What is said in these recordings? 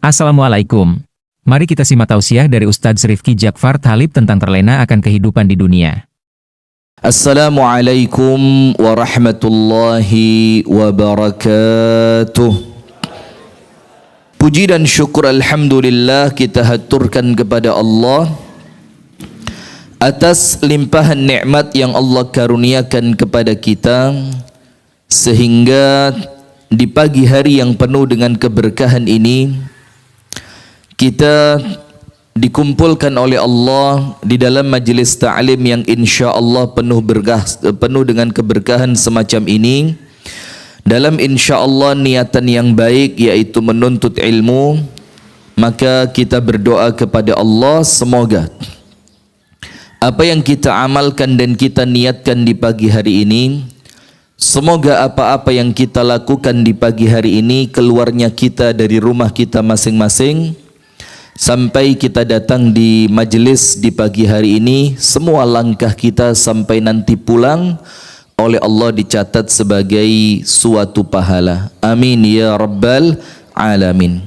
Assalamualaikum. Mari kita simak tausiah dari Ustadz Rifki Jakfar Thalib tentang terlena akan kehidupan di dunia. Assalamualaikum warahmatullahi wabarakatuh. Puji dan syukur alhamdulillah kita haturkan kepada Allah atas limpahan nikmat yang Allah karuniakan kepada kita, sehingga di pagi hari yang penuh dengan keberkahan ini kita dikumpulkan oleh Allah di dalam majelis ta'lim yang insya Allah penuh dengan keberkahan semacam ini, dalam insya Allah niatan yang baik yaitu menuntut ilmu. Maka kita berdoa kepada Allah, semoga apa yang kita amalkan dan kita niatkan di pagi hari ini, semoga apa-apa yang kita lakukan di pagi hari ini, keluarnya kita dari rumah kita masing-masing sampai kita datang di majelis di pagi hari ini, semua langkah kita sampai nanti pulang oleh Allah dicatat sebagai suatu pahala. Amin ya rabbal alamin.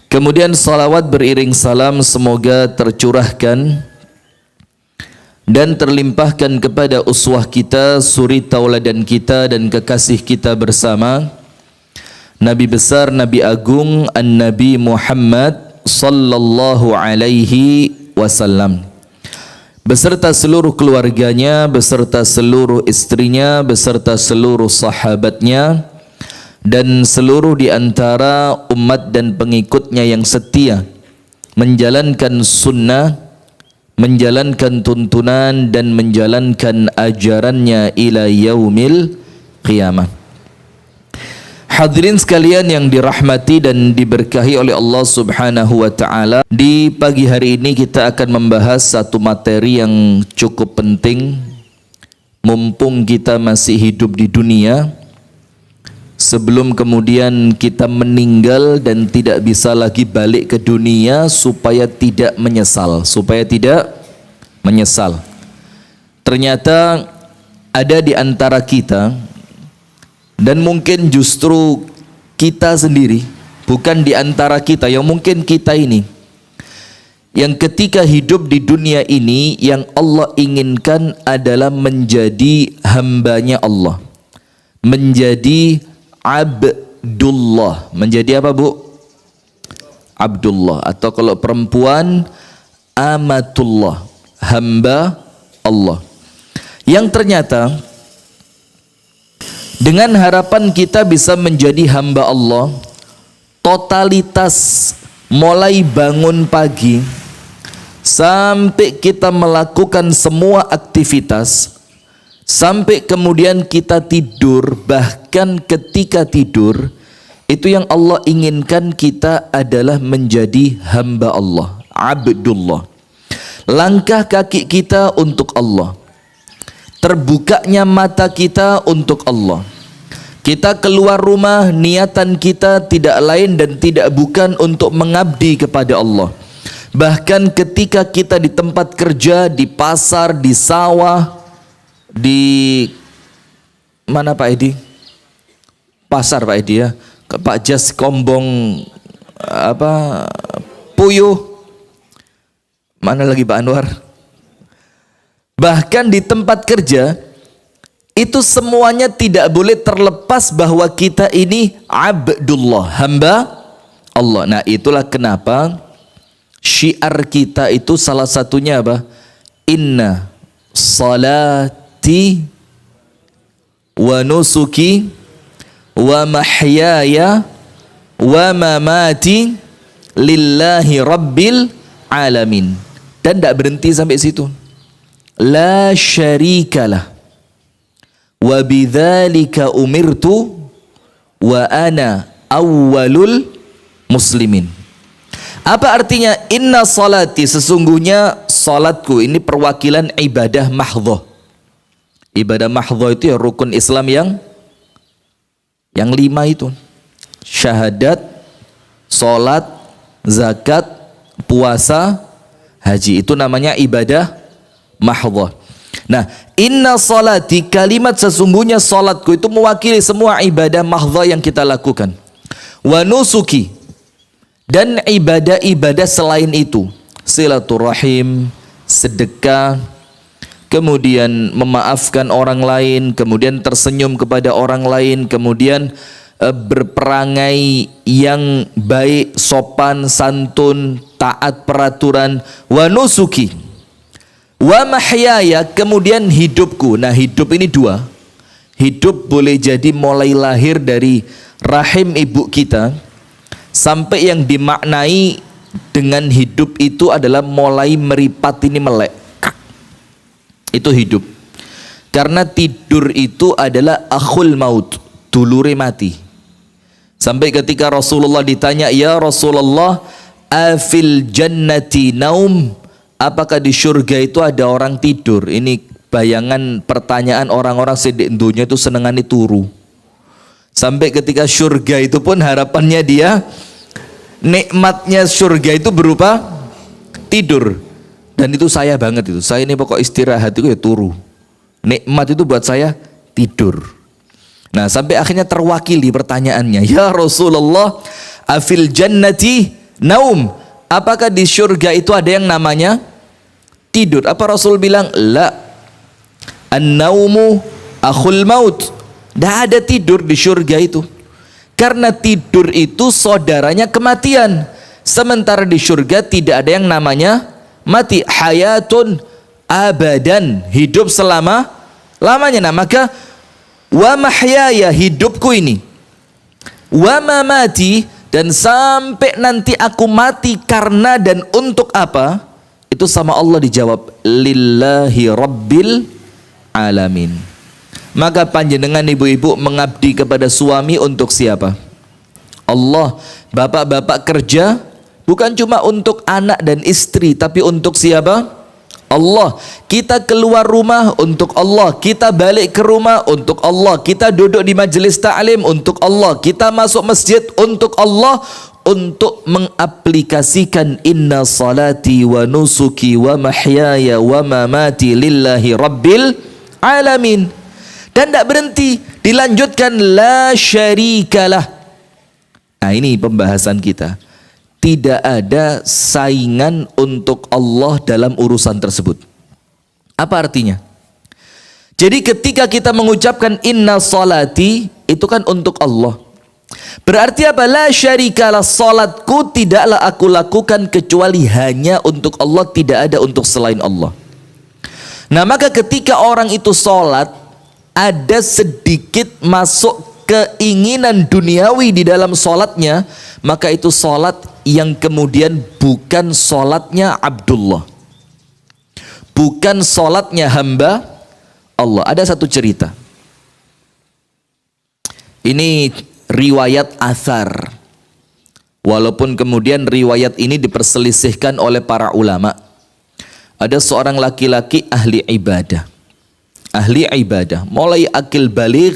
Kemudian salawat beriring salam semoga tercurahkan dan terlimpahkan kepada uswah kita, suri tauladan kita dan kekasih kita bersama, Nabi besar, Nabi agung, An-Nabi Muhammad sallallahu alaihi wasallam, beserta seluruh keluarganya, beserta seluruh istrinya, beserta seluruh sahabatnya, dan seluruh di antara umat dan pengikutnya yang setia menjalankan sunnah, menjalankan tuntunan dan menjalankan ajarannya ila yaumil qiyamah. Hadirin sekalian yang dirahmati dan diberkahi oleh Allah Subhanahu wa taala, di pagi hari ini kita akan membahas satu materi yang cukup penting mumpung kita masih hidup di dunia, sebelum kemudian kita meninggal dan tidak bisa lagi balik ke dunia, supaya tidak menyesal, Ternyata ada di antara kita, dan mungkin justru kita sendiri, bukan di antara kita, yang mungkin kita ini yang ketika hidup di dunia ini yang Allah inginkan adalah menjadi hambanya Allah, menjadi Abdullah. Menjadi apa, Bu? Abdullah, atau kalau perempuan amatullah, hamba Allah. Yang ternyata dengan harapan kita bisa menjadi hamba Allah, totalitas mulai bangun pagi sampai kita melakukan semua aktivitas, sampai kemudian kita tidur, bahkan ketika tidur, itu yang Allah inginkan kita adalah menjadi hamba Allah, Abdullah. Langkah kaki kita untuk Allah, terbukanya mata kita untuk Allah. Kita keluar rumah, niatan kita tidak lain dan tidak bukan untuk mengabdi kepada Allah. Bahkan ketika kita di tempat kerja, di pasar, di sawah, di mana Pak Edi? Pasar Pak Edi ya, ke Pak Jas Kombong apa Puyuh, mana lagi Pak Anwar? Bahkan di tempat kerja itu semuanya tidak boleh terlepas bahwa kita ini Abdullah, hamba Allah. Nah, itulah kenapa syiar kita itu salah satunya apa? Inna salati wa nusuki wa mahyaya wa mamati lillahi rabbil alamin. Dan tidak berhenti sampai situ. La syarikalah wa bidzalika umirtu wa ana awwalul muslimin. Apa artinya inna salati? Sesungguhnya salatku, ini perwakilan ibadah mahdhah. Ibadah mahdhah itu ya rukun Islam yang 5 itu. Syahadat, salat, zakat, puasa, haji. Itu namanya ibadah mahdhah. Nah, inna salati, kalimat sesungguhnya salatku itu mewakili semua ibadah mahdhah yang kita lakukan. Wa nusuki, dan ibadah-ibadah selain itu, silaturahim, sedekah, kemudian memaafkan orang lain, kemudian tersenyum kepada orang lain, kemudian berperangai yang baik, sopan, santun, taat peraturan, wa nusuki wa mahyaya, kemudian hidupku. Nah, hidup ini dua. Hidup boleh jadi mulai lahir dari rahim ibu kita sampai yang dimaknai dengan hidup itu adalah mulai meripat ini, melek. Itu hidup. Karena tidur itu adalah akhul maut, dulure mati. Sampai ketika Rasulullah ditanya, "Ya Rasulullah, afil jannati naum?" Apakah di surga itu ada orang tidur? Ini bayangan pertanyaan orang-orang sedek dunia itu senengane turu. Sampai ketika surga itu pun harapannya dia, nikmatnya surga itu berupa tidur. Dan itu saya banget itu. Saya ini pokok istirahat itu ya turu. Nikmat itu buat saya tidur. Nah, sampai akhirnya terwakili pertanyaannya, "Ya Rasulullah, afil jannati naum?" Apakah di surga itu ada yang namanya tidur? Apa Rasul bilang, "La, an-naumu akhul maut." Tidak ada tidur di surga itu. Karena tidur itu saudaranya kematian. Sementara di surga tidak ada yang namanya mati. Hayatun abadan, hidup selama-lamanya. Nah, maka wa mahyaya, hidupku ini, wa mamati, dan sampai nanti aku mati karena dan untuk apa? Itu sama Allah dijawab, lillahi rabbil alamin. Maka panjenengan ibu-ibu mengabdi kepada suami untuk siapa? Allah. Bapak-bapak kerja bukan cuma untuk anak dan istri, tapi untuk siapa? Allah. Kita keluar rumah untuk Allah, kita balik ke rumah untuk Allah, kita duduk di majelis ta'lim untuk Allah, kita masuk masjid untuk Allah, untuk mengaplikasikan inna salati wa nusuki wa mahyaya wa mamati lillahi rabbil alamin. Dan tidak berhenti, dilanjutkan la syarikalah. Nah, ini pembahasan kita. Tidak ada saingan untuk Allah dalam urusan tersebut. Apa artinya? Jadi ketika kita mengucapkan inna salati, itu kan untuk Allah. Berarti apa? La syarikalah, salatku tidaklah aku lakukan kecuali hanya untuk Allah, tidak ada untuk selain Allah. Nah, maka ketika orang itu salat, ada sedikit masuk keinginan duniawi di dalam salatnya, maka itu salat yang kemudian bukan salatnya Abdullah, bukan salatnya hamba Allah. Ada satu cerita, ini riwayat athar, walaupun kemudian riwayat ini diperselisihkan oleh para ulama. Ada seorang laki-laki ahli ibadah, mulai akil baligh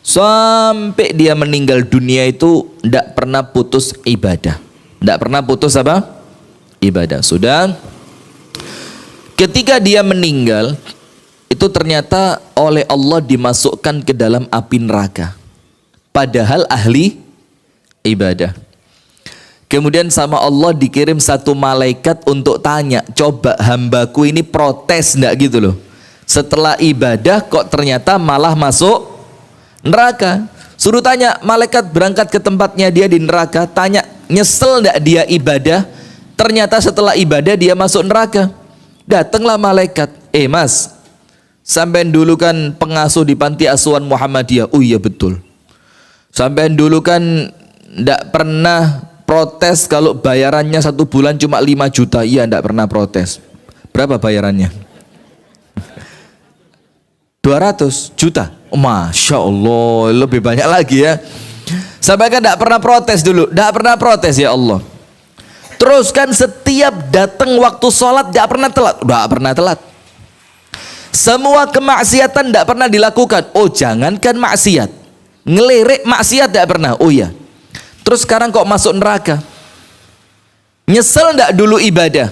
sampai dia meninggal dunia itu tidak pernah putus ibadah. Tidak pernah putus apa? Ibadah. Sudah. Ketika dia meninggal, itu ternyata oleh Allah dimasukkan ke dalam api neraka. Padahal ahli ibadah. Kemudian sama Allah dikirim satu malaikat untuk tanya, coba hambaku ini protes enggak gitu loh. Setelah ibadah kok ternyata malah masuk neraka. Suruh tanya, malaikat berangkat ke tempatnya dia di neraka, tanya, nyesel enggak dia ibadah? Ternyata setelah ibadah dia masuk neraka. Datanglah malaikat, mas, sampean dulu kan pengasuh di panti asuhan Muhammadiyah. Oh iya betul. Sampean dulu kan enggak pernah protes kalau bayarannya 1 bulan cuma 5 juta. Iya, enggak pernah protes. Berapa bayarannya? 200 juta. Masya Allah, lebih banyak lagi ya. Sampai kan tidak pernah protes dulu, tidak pernah protes ya Allah. Terus kan setiap datang waktu sholat tidak pernah telat, tidak pernah telat. Semua kemaksiatan tidak pernah dilakukan. Oh jangankan maksiat, ngelirik maksiat tidak pernah. Oh iya. Terus sekarang kok masuk neraka? Nyesel tidak dulu ibadah?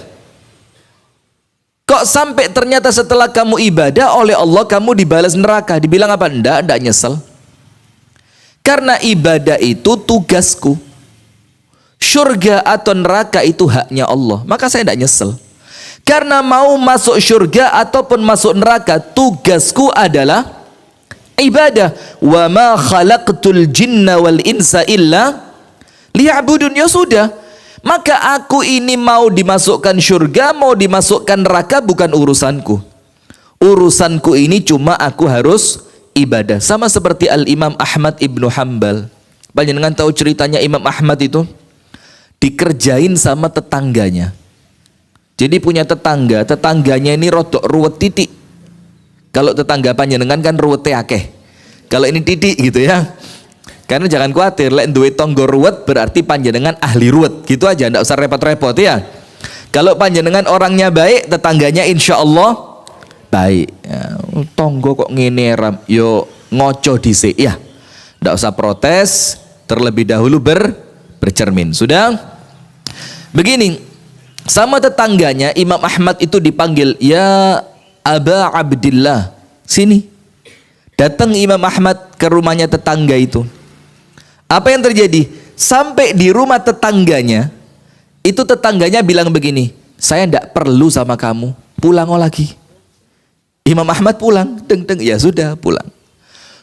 Kok sampai ternyata setelah kamu ibadah oleh Allah kamu dibalas neraka? Dibilang apa? Enggak nyesel. Karena ibadah itu tugasku. Surga atau neraka itu haknya Allah. Maka saya tidak nyesel. Karena mau masuk surga ataupun masuk neraka, tugasku adalah ibadah. Wa ma khalaqtul jinna wal insa illa liya'budun. Ya sudah. Maka aku ini mau dimasukkan surga, mau dimasukkan neraka bukan urusanku. Urusanku ini cuma aku harus ibadah. Sama seperti Al-Imam Ahmad Ibnu Hanbal. Panjenengan tahu ceritanya Imam Ahmad itu? Dikerjain sama tetangganya. Jadi punya tetangga, tetangganya ini rodok ruwet titik. Kalau tetangga panjenengan kan ruwetnya akeh. Kalau ini titik gitu ya. Karena jangan khawatir, lek duwe tonggo ruwet berarti panjenengan ahli ruwet. Gitu aja, ndak usah repot-repot ya. Kalau panjenengan orangnya baik, tetangganya insya Allah baik. Ya, tonggo kok ngene ram, yo ngoco dhisik ya. Ndak usah protes, terlebih dahulu bercermin. Sudah? Begini. Sama tetangganya Imam Ahmad itu dipanggil, ya Aba Abdillah, sini. Datang Imam Ahmad ke rumahnya tetangga itu. Apa yang terjadi? Sampai di rumah tetangganya, itu tetangganya bilang begini, saya tidak perlu sama kamu, pulang lagi. Imam Ahmad pulang, deng-deng, ya sudah pulang.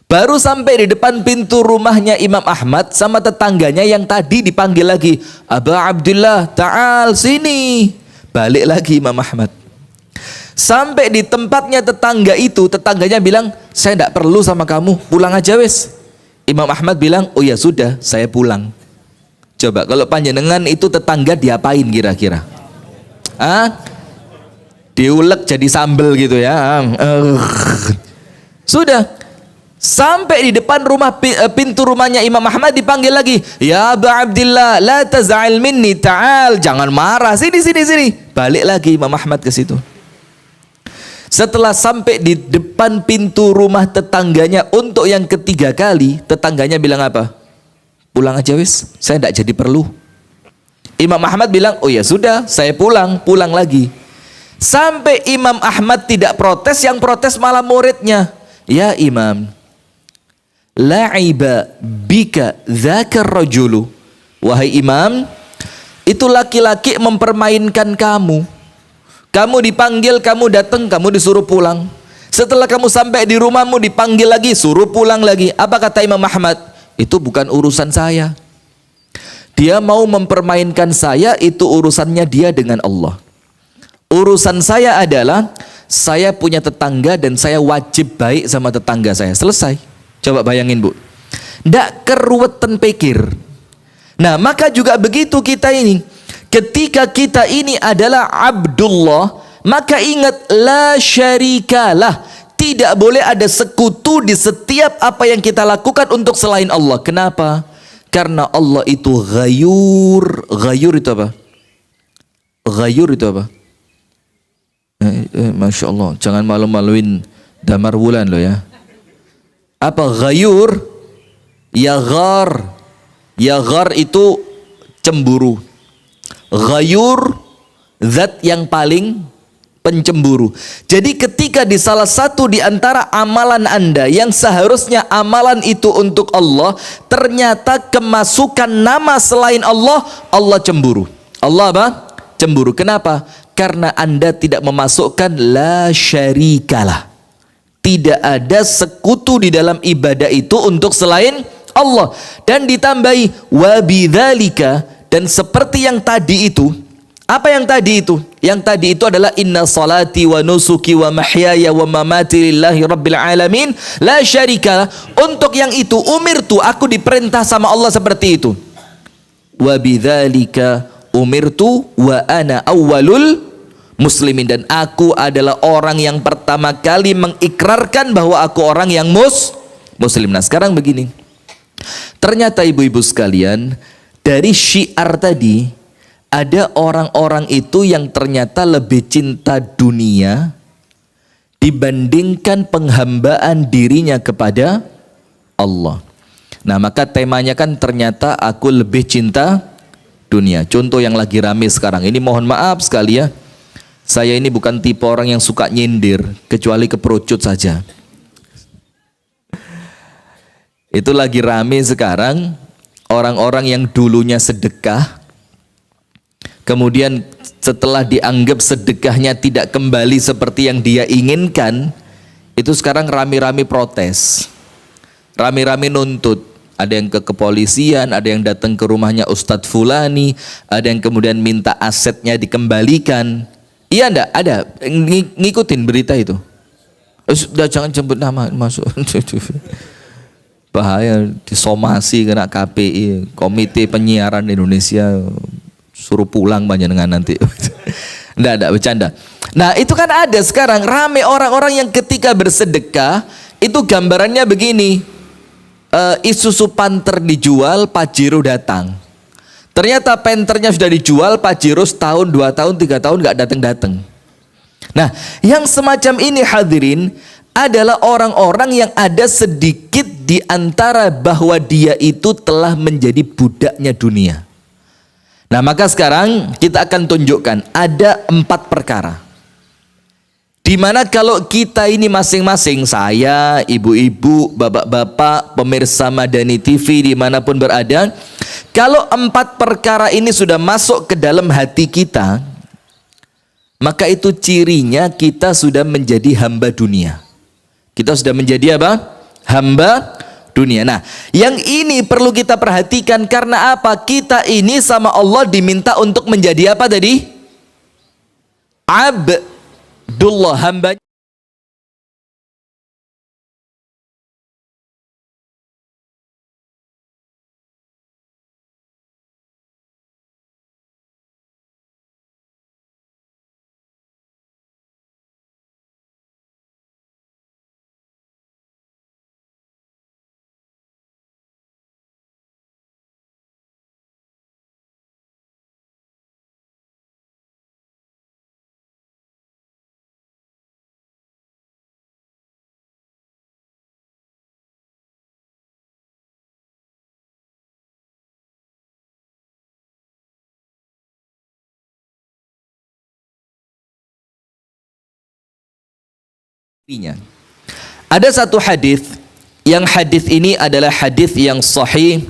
Baru sampai di depan pintu rumahnya Imam Ahmad, sama tetangganya yang tadi dipanggil lagi, Aba Abdullah, ta'al sini. Balik lagi Imam Ahmad. Sampai di tempatnya tetangga itu, tetangganya bilang, saya tidak perlu sama kamu, pulang aja wes. Imam Ahmad bilang, oh ya sudah, saya pulang. Coba kalau panjenengan itu tetangga diapain kira-kira? Diulek jadi sambel gitu ya. Sudah. Sampai di depan rumah pintu rumahnya Imam Ahmad dipanggil lagi, ya Aba Abdillah, la taz'al minni, ta'al, jangan marah, sini. Balik lagi Imam Ahmad ke situ. Setelah sampai di depan pintu rumah tetangganya untuk yang ketiga kali, tetangganya bilang apa? Pulang aja wis, saya tidak jadi perlu. Imam Ahmad bilang, oh ya sudah, saya pulang lagi. Sampai Imam Ahmad tidak protes, yang protes malah muridnya. Ya Imam, la'iba bika dzakar rajulu. Wahai Imam, itu laki-laki mempermainkan kamu. Kamu dipanggil, kamu datang, kamu disuruh pulang. Setelah kamu sampai di rumahmu dipanggil lagi, suruh pulang lagi. Apa kata Imam Ahmad? Itu bukan urusan saya. Dia mau mempermainkan saya, itu urusannya dia dengan Allah. Urusan saya adalah saya punya tetangga dan saya wajib baik sama tetangga saya. Selesai. Coba bayangin Bu, ndak keruwetan pikir. Nah maka juga begitu kita ini, ketika kita ini adalah Abdullah, maka ingat la syarikalah, tidak boleh ada sekutu di setiap apa yang kita lakukan untuk selain Allah. Kenapa? Karena Allah itu ghayur. Ghayur itu apa? Ghayur itu apa? Masya Allah, jangan malu-maluin damar wulan loh ya. Apa ghayur? Ya ghar itu cemburu. Ghayur zat yang paling pencemburu. Jadi ketika di salah satu di antara amalan Anda yang seharusnya amalan itu untuk Allah, ternyata kemasukan nama selain Allah, Allah cemburu. Allah apa? Cemburu. Kenapa? Karena Anda tidak memasukkan la syarikalah. Tidak ada sekutu di dalam ibadah itu untuk selain Allah. Dan ditambahi wabidzalika, dan seperti yang tadi itu. Apa yang tadi itu? Yang tadi itu adalah inna salati wa nusuki wa mahyaya wa mamati lillahi rabbil alamin la syarikalah. Untuk yang itu umirtu, aku diperintah sama Allah seperti itu. Wabidzalika umirtu wa ana awwalul muslimin, dan aku adalah orang yang pertama kali mengikrarkan bahwa aku orang yang muslim. Nah sekarang begini, ternyata ibu-ibu sekalian, dari syiar tadi ada orang-orang itu yang ternyata lebih cinta dunia dibandingkan penghambaan dirinya kepada Allah. Nah maka temanya kan ternyata aku lebih cinta dunia. Contoh yang lagi rame sekarang ini, mohon maaf sekali ya, saya ini bukan tipe orang yang suka nyindir, kecuali keperucut saja. Itu lagi rame sekarang, orang-orang yang dulunya sedekah, kemudian setelah dianggap sedekahnya tidak kembali seperti yang dia inginkan, itu sekarang rame-rame protes, rame-rame nuntut. Ada yang ke kepolisian, ada yang datang ke rumahnya Ustadz Fulani, ada yang kemudian minta asetnya dikembalikan. Iya enggak? Ada ngikutin berita itu. Sudah, jangan sebut nama, masuk. Bahaya, disomasi kena KPI, Komite Penyiaran Indonesia, suruh pulang banyak dengan nanti. Enggak, bercanda. Nah, itu kan ada sekarang rame orang-orang yang ketika bersedekah itu gambarannya begini. Isuzu Panther dijual, Pajero datang. Ternyata Panthernya sudah dijual, Pajero setahun, 2 tahun, 3 tahun gak datang-datang. Nah, yang semacam ini hadirin adalah orang-orang yang ada sedikit di antara bahwa dia itu telah menjadi budaknya dunia. Nah, maka sekarang kita akan tunjukkan ada 4 perkara dimana kalau kita ini masing-masing, saya, ibu-ibu, bapak-bapak, pemirsa Madani TV dimanapun berada, kalau 4 perkara ini sudah masuk ke dalam hati kita, maka itu cirinya kita sudah menjadi hamba dunia. Kita sudah menjadi apa? Hamba dunia. Nah, yang ini perlu kita perhatikan karena apa? Kita ini sama Allah diminta untuk menjadi apa tadi? Abdullah, hamba. Ada satu hadis, yang hadis ini adalah hadis yang sahih,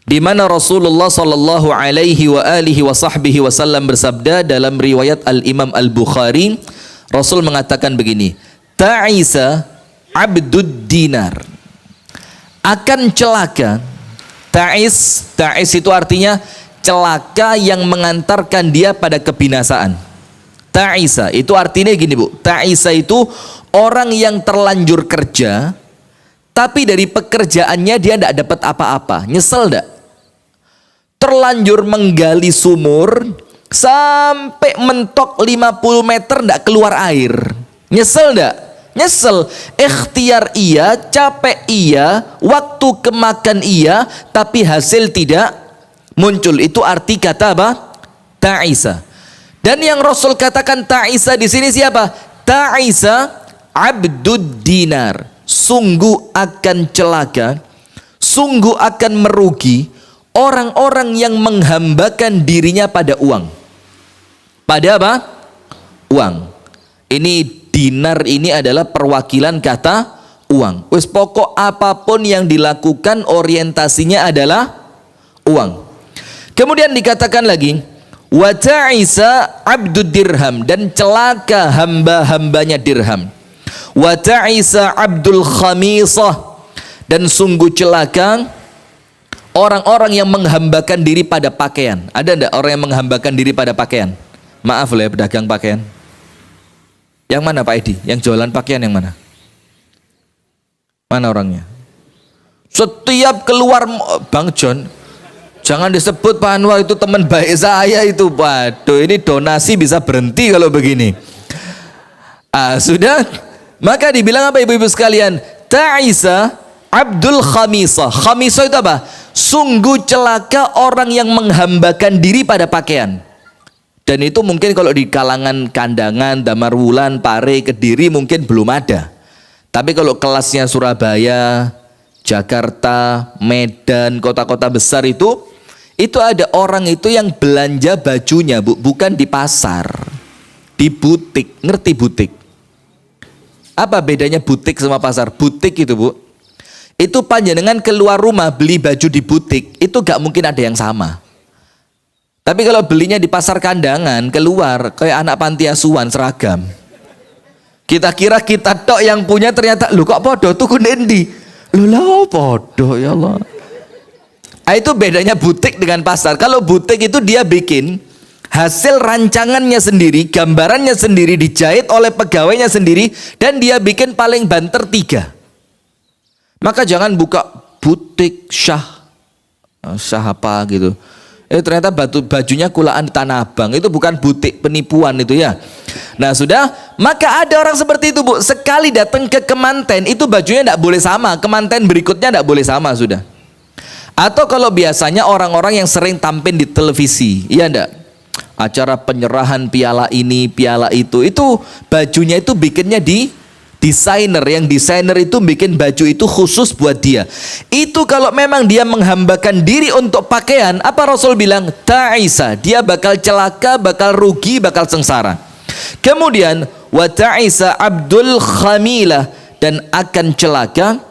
di mana Rasulullah sallallahu alaihi wa alihi wa sahbihi wasallam bersabda dalam riwayat Al-Imam Al-Bukhari, Rasul mengatakan begini, ta'isa abdud dinar, akan celaka. Ta'is itu artinya celaka yang mengantarkan dia pada kebinasaan. Ta'isa itu artinya gini bu, ta'isa itu orang yang terlanjur kerja, tapi dari pekerjaannya dia tidak dapat apa-apa. Nyesel enggak? Terlanjur menggali sumur sampai mentok 50 meter enggak keluar air. Nyesel enggak? Nyesel. Ikhtiar iya, capek iya, waktu kemakan iya, tapi hasil tidak muncul. Itu arti kata apa? Ta'isa. Dan yang Rasul katakan ta'isa di sini siapa? Ta'isa abdud dinar, sungguh akan celaka, sungguh akan merugi orang-orang yang menghambakan dirinya pada uang. Pada apa? Uang. Ini dinar ini adalah perwakilan kata uang. Wis pokok apapun yang dilakukan orientasinya adalah uang. Kemudian dikatakan lagi, wa ta'isa abdud dirham, dan celaka hamba-hambanya dirham. Wa ta'isa abdul khamisah, dan sungguh celaka orang-orang yang menghambakan diri pada pakaian. Ada enggak orang yang menghambakan diri pada pakaian? Maaf lah ya, pedagang pakaian. Yang mana Pak Edi? Yang jualan pakaian yang mana? Mana orangnya? Setiap keluar, Bang John, jangan disebut Pak Anwar, itu teman baik saya itu. Waduh, ini donasi bisa berhenti kalau begini. Sudah. Maka dibilang apa ibu-ibu sekalian? Ta'isa abdul khamisah. Khamisah itu apa? Sungguh celaka orang yang menghambakan diri pada pakaian. Dan itu mungkin kalau di kalangan Kandangan, Damarwulan, Pare, Kediri mungkin belum ada. Tapi kalau kelasnya Surabaya, Jakarta, Medan, kota-kota besar itu ada orang itu yang belanja bajunya bu, bukan di pasar, di butik. Ngerti butik? Apa bedanya butik sama pasar? Butik itu bu, itu panjenengan keluar rumah beli baju di butik, itu gak mungkin ada yang sama. Tapi kalau belinya di pasar kandangan, keluar kayak anak panti asuhan seragam. Kita kira kita tok yang punya, ternyata lu kok podo tuku nendi? Lu lah podo ya Allah. Nah, itu bedanya butik dengan pasar. Kalau butik itu dia bikin hasil rancangannya sendiri, gambarannya sendiri, dijahit oleh pegawainya sendiri, dan dia bikin paling banter 3. Maka jangan buka butik Syah apa gitu. Ternyata bajunya kulaan di Tanah Abang. Itu bukan butik, penipuan itu ya. Nah sudah, maka ada orang seperti itu Bu. Sekali datang ke kemanten, itu bajunya tidak boleh sama. Kemanten berikutnya tidak boleh sama sudah. Atau kalau biasanya orang-orang yang sering tampil di televisi, iya enggak? Acara penyerahan piala ini, piala itu bajunya itu bikinnya di desainer. Yang desainer itu bikin baju itu khusus buat dia. Itu kalau memang dia menghambakan diri untuk pakaian, apa Rasul bilang? Ta'isa, dia bakal celaka, bakal rugi, bakal sengsara. Kemudian wa ta'isa abdul khamilah, dan akan celaka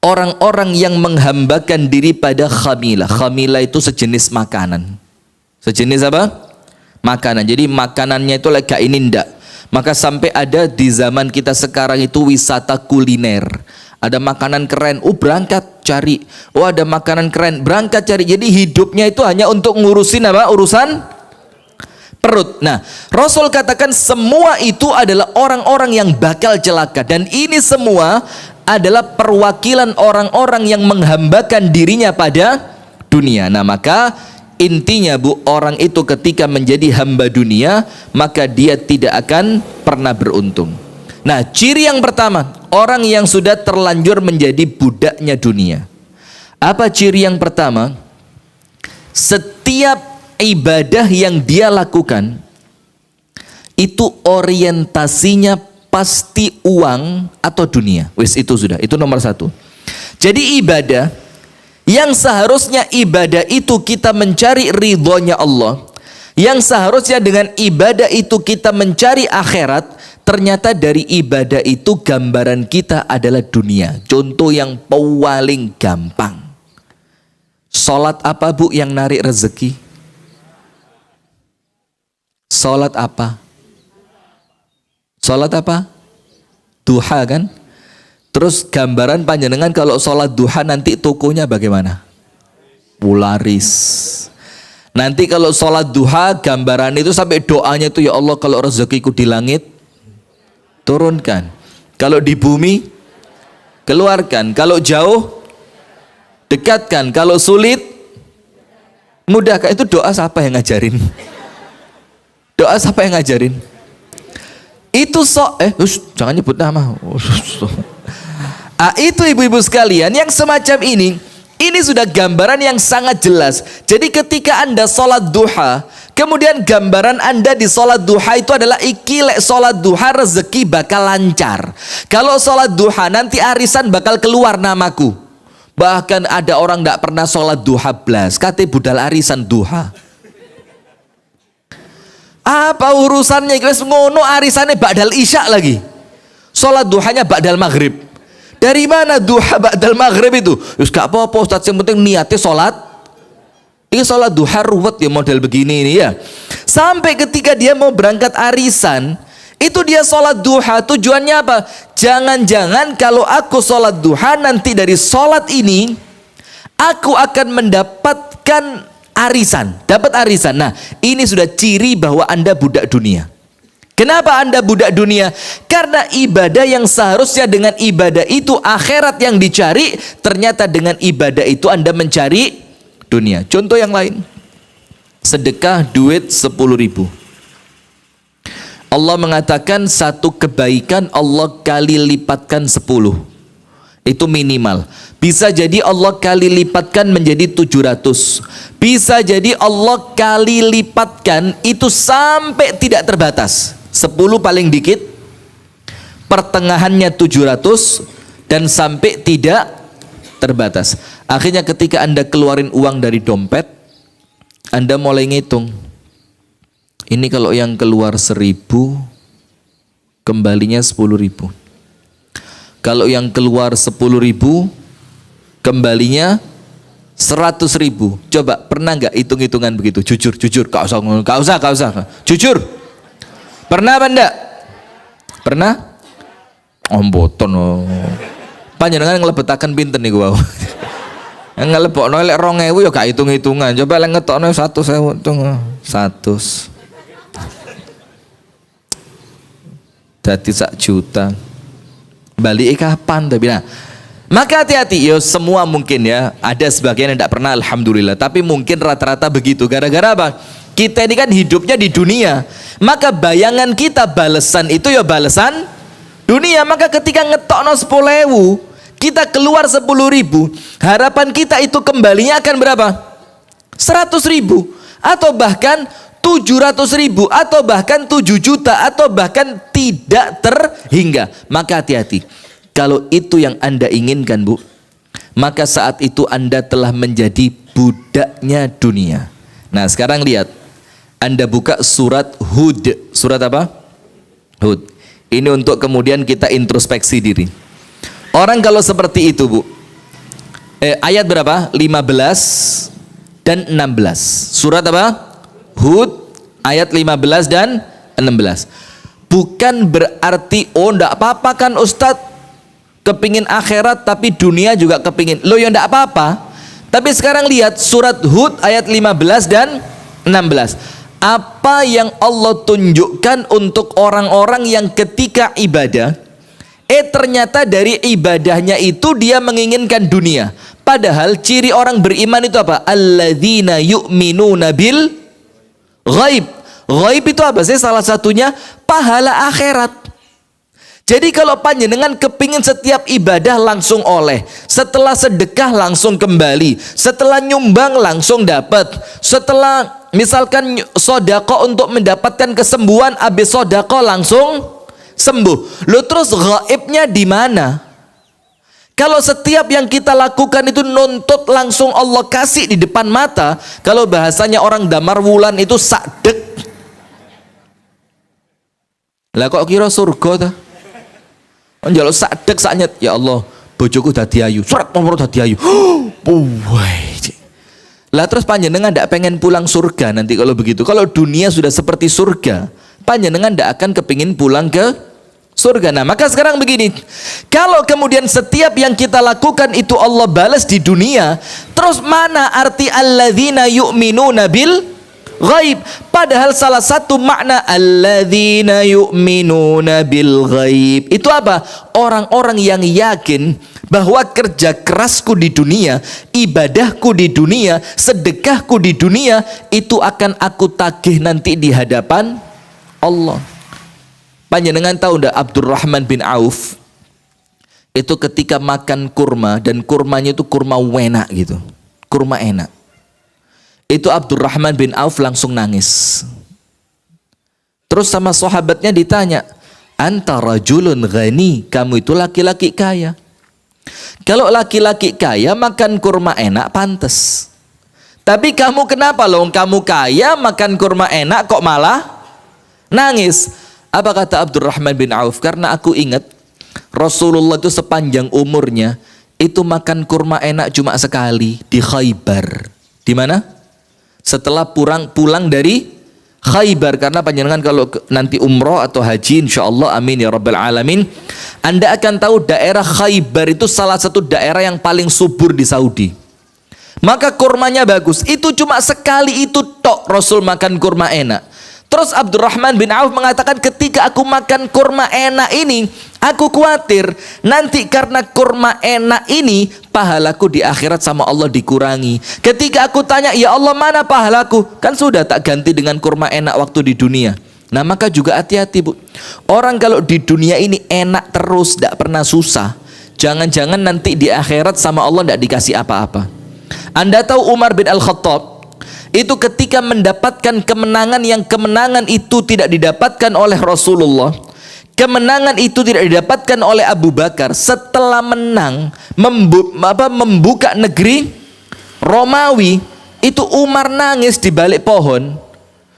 orang-orang yang menghambakan diri pada khamilah. Khamilah itu sejenis makanan. Sejenis apa? Makanan. Jadi makanannya itu kayak ini ndak. Maka sampai ada di zaman kita sekarang itu wisata kuliner. Ada makanan keren, berangkat cari. Ada makanan keren, berangkat cari. Jadi hidupnya itu hanya untuk ngurusin apa? Urusan perut. Nah, Rasul katakan semua itu adalah orang-orang yang bakal celaka. Dan ini semua adalah perwakilan orang-orang yang menghambakan dirinya pada dunia. Nah, maka intinya Bu, orang itu ketika menjadi hamba dunia, maka dia tidak akan pernah beruntung. Nah, ciri yang pertama, orang yang sudah terlanjur menjadi budaknya dunia. Apa ciri yang pertama? Setiap ibadah yang dia lakukan itu orientasinya pasti uang atau dunia. Wis, itu sudah, itu nomor 1. Jadi ibadah yang seharusnya ibadah itu kita mencari ridhonya Allah, yang seharusnya dengan ibadah itu kita mencari akhirat, ternyata dari ibadah itu gambaran kita adalah dunia. Contoh yang paling gampang, sholat apa Bu yang narik rezeki? Sholat apa? Sholat apa? Duha kan? Terus gambaran panjenengan kalau sholat duha nanti tokonya bagaimana? Laris. Nanti kalau sholat duha gambaran itu sampai doanya itu, ya Allah kalau rezekiku di langit turunkan, kalau di bumi keluarkan, kalau jauh dekatkan, kalau sulit mudahkan. Itu doa siapa yang ngajarin? Doa siapa yang ngajarin? Itu jangan nyebut nama. Itu ibu-ibu sekalian, yang semacam ini sudah gambaran yang sangat jelas. Jadi ketika Anda sholat duha, kemudian gambaran Anda di sholat duha itu adalah iki lek sholat duha rezeki bakal lancar. Kalau sholat duha nanti arisan bakal keluar namaku. Bahkan ada orang tidak pernah sholat duha blas, kate budal arisan duha. Apa urusannya? Wis ngono arisannya ba'dal isya lagi. Sholat duhanya ba'dal maghrib. Dari mana duha ba'dal maghrib itu? Yus gak apa-apa Ustaz, yang penting niatnya sholat. Ini sholat duha ruwet ya model begini ini ya. Sampai ketika dia mau berangkat arisan, itu dia sholat duha. Tujuannya apa? Jangan-jangan kalau aku sholat duha, nanti dari sholat ini aku akan mendapatkan arisan, dapat arisan. Nah, ini sudah ciri bahwa Anda budak dunia. Kenapa Anda budak dunia? Karena ibadah yang seharusnya dengan ibadah itu akhirat yang dicari, ternyata dengan ibadah itu Anda mencari dunia. Contoh yang lain, sedekah duit 10.000. Allah mengatakan satu kebaikan Allah kali lipatkan 10. Itu minimal. Bisa jadi Allah kali lipatkan menjadi 700. Bisa jadi Allah kali lipatkan itu sampai tidak terbatas. 10 paling dikit, pertengahannya 700, dan sampai tidak terbatas. Akhirnya ketika Anda keluarin uang dari dompet, Anda mulai ngitung. Ini kalau yang keluar 1.000, kembalinya 10.000. Kalau yang keluar 10.000, kembalinya 100.000. Coba pernah nggak hitung-hitungan begitu? Jujur, jujur. Gak usah. Jujur. Pernah apa enggak? Pernah? Omboton. Panjenengan ngelebetaken pinten niku wau. Ngelebokno lek 2.000 ya gak hitung-hitungan. Coba lek ngetokno 100.000 hitung 100. Dadi 1 juta. Balik kapan tapi nah. Maka hati-hati, ya semua mungkin ya. Ada sebagian yang tidak pernah, alhamdulillah. Tapi mungkin rata-rata begitu. Gara-gara apa? Kita ini kan hidupnya di dunia. Maka bayangan kita balesan itu ya balesan dunia. Maka ketika ngetokno 10.000, kita keluar 10.000, harapan kita itu kembalinya akan berapa? 100.000 atau bahkan 700.000 atau bahkan 7 juta atau bahkan tidak terhingga. Maka hati-hati. Kalau itu yang Anda inginkan, Bu, maka saat itu Anda telah menjadi budaknya dunia. Nah, sekarang lihat. Anda buka surat Hud. Surat apa? Hud. Ini untuk kemudian kita introspeksi diri. Orang kalau seperti itu, Bu. Ayat berapa? 15 dan 16. Surat apa? Hud ayat 15 dan 16. Bukan berarti ndak apa-apa kan Ustadz, kepingin akhirat tapi dunia juga kepingin. Loh ya ndak apa-apa. Tapi sekarang lihat surat Hud ayat 15 dan 16. Apa yang Allah tunjukkan untuk orang-orang yang ketika ibadah, ternyata dari ibadahnya itu dia menginginkan dunia. Padahal ciri orang beriman itu apa? Alladzina yu'minuna bil ghaib. Ghaib itu apa sih? Salah satunya pahala akhirat. Jadi kalau panjenengan kepingin setiap ibadah langsung oleh, setelah sedekah langsung kembali, setelah nyumbang langsung dapat, setelah misalkan sodako untuk mendapatkan kesembuhan, habis sodako langsung sembuh. Lo terus gaibnya di mana? Kalau setiap yang kita lakukan itu nuntut langsung Allah kasih di depan mata, kalau bahasanya orang damar wulan itu sakdek. Lah kok kira surga ta? Njaluk sakdek saknyet, ya Allah, bojoku dadi ayu. Surat nomor dadi ayu. Lah terus panjenengan ndak pengen pulang surga nanti kalau begitu. Kalau dunia sudah seperti surga, panjenengan ndak akan kepingin pulang ke surga. Nah, maka sekarang begini. Kalau kemudian setiap yang kita lakukan itu Allah balas di dunia, terus mana arti alladzina yu'minuna bil ghaib? Padahal salah satu makna alladzina yu'minuna bil ghaib itu apa? Orang-orang yang yakin bahwa kerja kerasku di dunia, ibadahku di dunia, sedekahku di dunia itu akan aku tagih nanti di hadapan Allah. Panjenengan tahu ndak Abdurrahman bin Auf itu ketika makan kurma, dan kurmanya itu kurma enak gitu, kurma enak. Itu Abdurrahman bin Auf langsung nangis. Terus sama sahabatnya ditanya, anta rajulun ghani, kamu itu laki-laki kaya. Kalau laki-laki kaya makan kurma enak pantas. Tapi kamu kenapa loh, kamu kaya makan kurma enak kok malah nangis? Apa kata Abdurrahman bin Auf? Karena aku ingat Rasulullah itu sepanjang umurnya itu makan kurma enak cuma sekali di Khaybar. Di mana? Setelah pulang dari Khaybar. Karena panjenengan kalau nanti umroh atau haji insyaallah, amin ya rabbal alamin, Anda akan tahu daerah Khaybar itu salah satu daerah yang paling subur di Saudi. Maka kurmanya bagus. Itu cuma sekali itu tok Rasul makan kurma enak. Terus Abdurrahman bin Auf mengatakan, ketika aku makan kurma enak ini, aku khawatir nanti karena kurma enak ini pahalaku di akhirat sama Allah dikurangi. Ketika aku tanya, ya Allah mana pahalaku? Kan sudah tak ganti dengan kurma enak waktu di dunia. Nah maka juga hati-hati, Bu. Orang kalau di dunia ini enak terus, tidak pernah susah, jangan-jangan nanti di akhirat sama Allah tidak dikasih apa-apa. Anda tahu Umar bin Al-Khattab itu ketika mendapatkan kemenangan yang kemenangan itu tidak didapatkan oleh Rasulullah, kemenangan itu tidak didapatkan oleh Abu Bakar. Setelah menang membuka negeri Romawi, itu Umar nangis di balik pohon.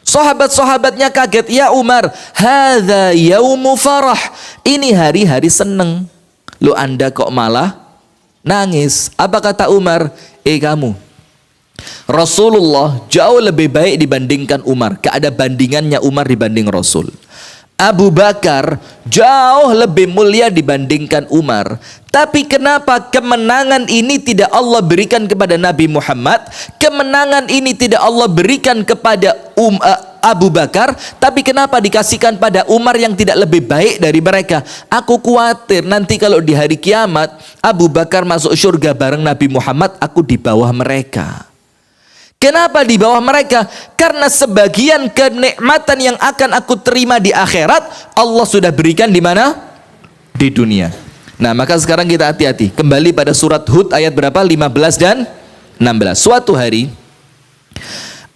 Sahabat-sahabatnya kaget, ya Umar, hadza yaumu farah, ini hari-hari seneng, lu Anda kok malah nangis? Apa kata Umar? Kamu Rasulullah jauh lebih baik dibandingkan Umar. Gak ada bandingannya Umar dibanding Rasul. Abu Bakar jauh lebih mulia dibandingkan Umar. Tapi kenapa kemenangan ini tidak Allah berikan kepada Nabi Muhammad? Kemenangan ini tidak Allah berikan kepada Abu Bakar, tapi kenapa dikasihkan pada Umar yang tidak lebih baik dari mereka? Aku khawatir nanti kalau di hari kiamat Abu Bakar masuk surga bareng Nabi Muhammad, aku di bawah mereka. Kenapa di bawah mereka? Karena sebagian kenikmatan yang akan aku terima di akhirat Allah sudah berikan di mana? Di dunia. Nah, maka sekarang kita hati-hati. Kembali pada surat Hud ayat berapa? 15 dan 16. Suatu hari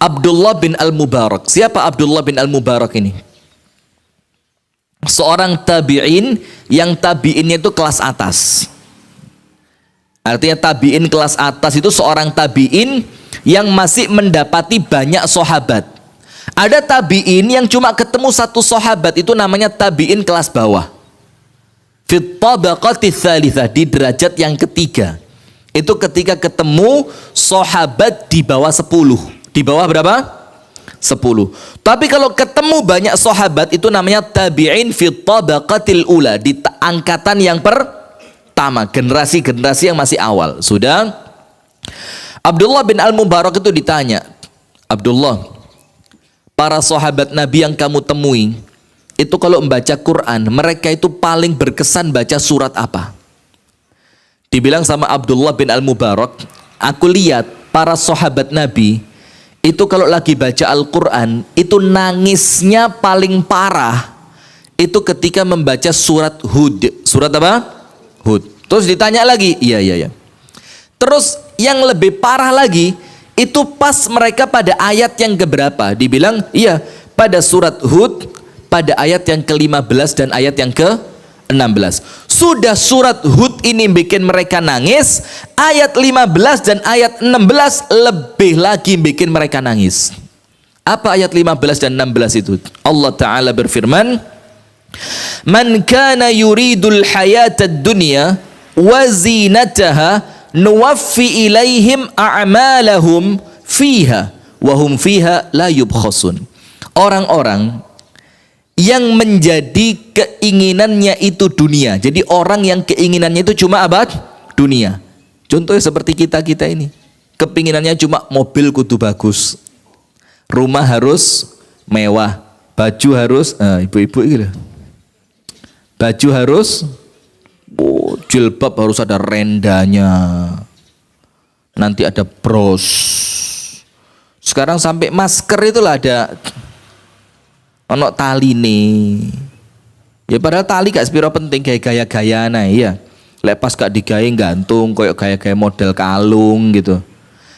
Abdullah bin Al-Mubarak. Siapa Abdullah bin Al-Mubarak ini? Seorang tabi'in yang tabi'innya itu kelas atas. Artinya tabi'in kelas atas itu seorang tabi'in yang masih mendapati banyak sahabat. Ada tabi'in yang cuma ketemu satu sahabat, itu namanya tabi'in kelas bawah. Fit tabaqati tsalitsah, di derajat yang ketiga. Itu ketika ketemu sahabat di bawah 10. Di bawah berapa? 10. Tapi kalau ketemu banyak sahabat itu namanya tabi'in fit tabaqatil ula, di angkatan yang pertama, generasi-generasi yang masih awal. Sudah. Abdullah bin Al-Mubarak itu ditanya, Abdullah, para sahabat Nabi yang kamu temui itu kalau membaca Quran, mereka itu paling berkesan baca surat apa? Dibilang sama Abdullah bin Al-Mubarak, aku lihat para sahabat Nabi itu kalau lagi baca Al-Quran itu nangisnya paling parah itu ketika membaca surat Hud. Surat apa? Hud. Terus ditanya lagi, iya. Terus yang lebih parah lagi itu pas mereka pada ayat yang keberapa? Dibilang iya pada surat Hud pada ayat yang ke-15 dan ayat yang ke-16. Sudah surat Hud ini bikin mereka nangis, ayat 15 dan ayat 16 lebih lagi bikin mereka nangis. Apa ayat 15 dan 16 itu? Allah Ta'ala berfirman, Man kana yuridul hayatad dunya wa zinataha nuwaffi ilaihim a'malahum fiha wa hum fiha la yubkhasun. Orang-orang yang menjadi keinginannya itu dunia. Jadi orang yang keinginannya itu cuma apa? Dunia. Contohnya seperti kita ini. Kepinginannya cuma mobil kudu bagus, rumah harus mewah, baju harus ibu-ibu gitu. Baju harus jilbab harus ada rendanya, nanti ada bros. Sekarang sampai masker itulah ada ono tali nih. Ya padahal tali gak sepiro penting, gaya-gaya nah iya. Lepas gak digawe gantung koyok gaya-gaya model kalung gitu.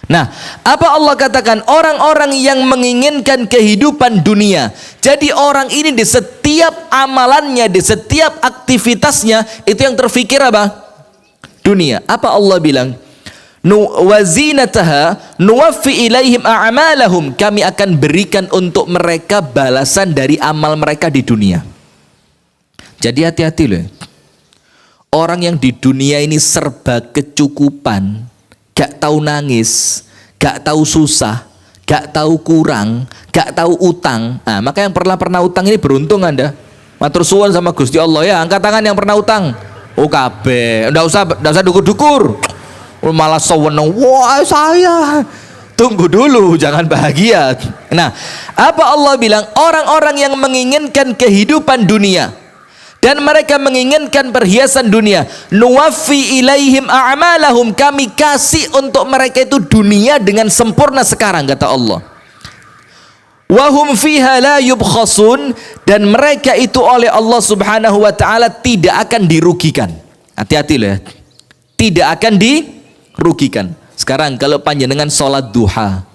Nah, apa Allah katakan? Orang-orang yang menginginkan kehidupan dunia. Jadi orang ini di setiap amalannya, di setiap aktivitasnya itu yang terfikir apa? Dunia. Apa Allah bilang? Wazinataha nuwaffi ilaihim a'malahum. Kami akan berikan untuk mereka balasan dari amal mereka di dunia. Jadi hati-hati loh. Orang yang di dunia ini serba kecukupan, gak tahu nangis, gak tahu susah, gak tahu kurang, gak tahu utang. Nah, maka yang pernah utang ini beruntung Anda. Matur suwun sama Gusti Allah ya, angkat tangan yang pernah utang. Oh kabeh, ndak usah dukur-dukur. Malah sewenang, wah saya. Tunggu dulu, jangan bahagia. Nah, apa Allah bilang? Orang-orang yang menginginkan kehidupan dunia dan mereka menginginkan perhiasan dunia, nuwaffi ilaihim a'malahum, kami kasih untuk mereka itu dunia dengan sempurna sekarang, kata Allah. Wahum fiha la yubkhasun, dan mereka itu oleh Allah Subhanahu wa taala tidak akan dirugikan. Hati-hati loh ya. Tidak akan dirugikan. Sekarang kalau panjenengan sholat duha,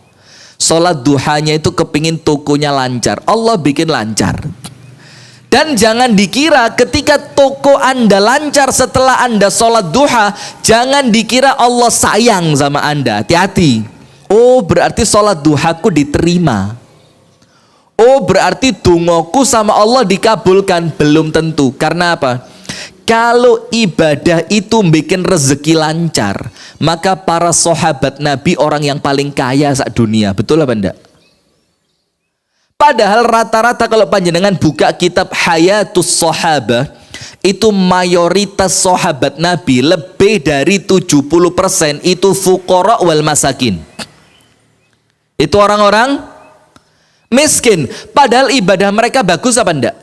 sholat duhanya itu kepingin tokonya lancar, Allah bikin lancar. Dan jangan dikira ketika toko Anda lancar setelah Anda sholat duha, jangan dikira Allah sayang sama Anda. Hati-hati. Oh berarti sholat duhaku diterima. Oh berarti dungoku sama Allah dikabulkan. Belum tentu. Karena apa? kalau ibadah itu bikin rezeki lancar, maka para sahabat Nabi orang yang paling kaya saat dunia. Betul apa enggak? Padahal rata-rata kalau panjenengan buka kitab Hayatus Sahabah, itu mayoritas sahabat Nabi lebih dari 70% itu fuqara wal masakin. Itu orang-orang miskin. Padahal ibadah mereka bagus apa enggak?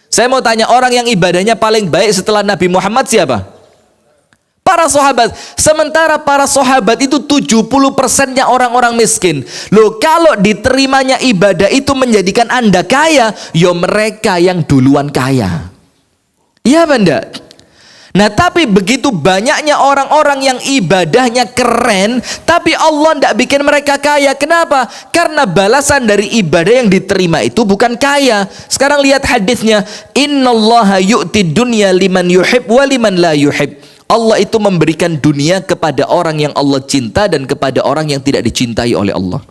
Saya mau tanya, orang yang ibadahnya paling baik setelah Nabi Muhammad siapa? Para sahabat. Sementara para sahabat itu 70%-nya orang-orang miskin. Loh, kalau diterimanya ibadah itu menjadikan Anda kaya, ya mereka yang duluan kaya. Iya apa enggak? Nah, tapi begitu banyaknya orang-orang yang ibadahnya keren, tapi Allah tidak bikin mereka kaya. Kenapa? Karena balasan dari ibadah yang diterima itu bukan kaya. Sekarang lihat hadisnya, innallaha yu'ti dunya liman yuhib wa liman la yuhib. Allah itu memberikan dunia kepada orang yang Allah cinta dan kepada orang yang tidak dicintai oleh Allah.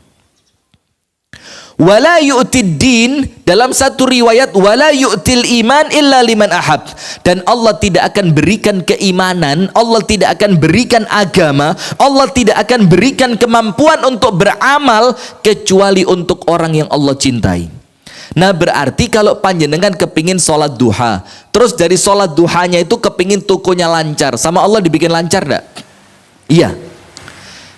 Wala yu'tid din, dalam satu riwayat wala yu'til iman illa liman ahab. Dan Allah tidak akan berikan keimanan, Allah tidak akan berikan agama, Allah tidak akan berikan kemampuan untuk beramal kecuali untuk orang yang Allah cintai. Nah, berarti kalau panjenengan kepingin sholat duha, terus dari sholat duhanya itu kepingin tokonya lancar, sama Allah dibikin lancar enggak? Iya.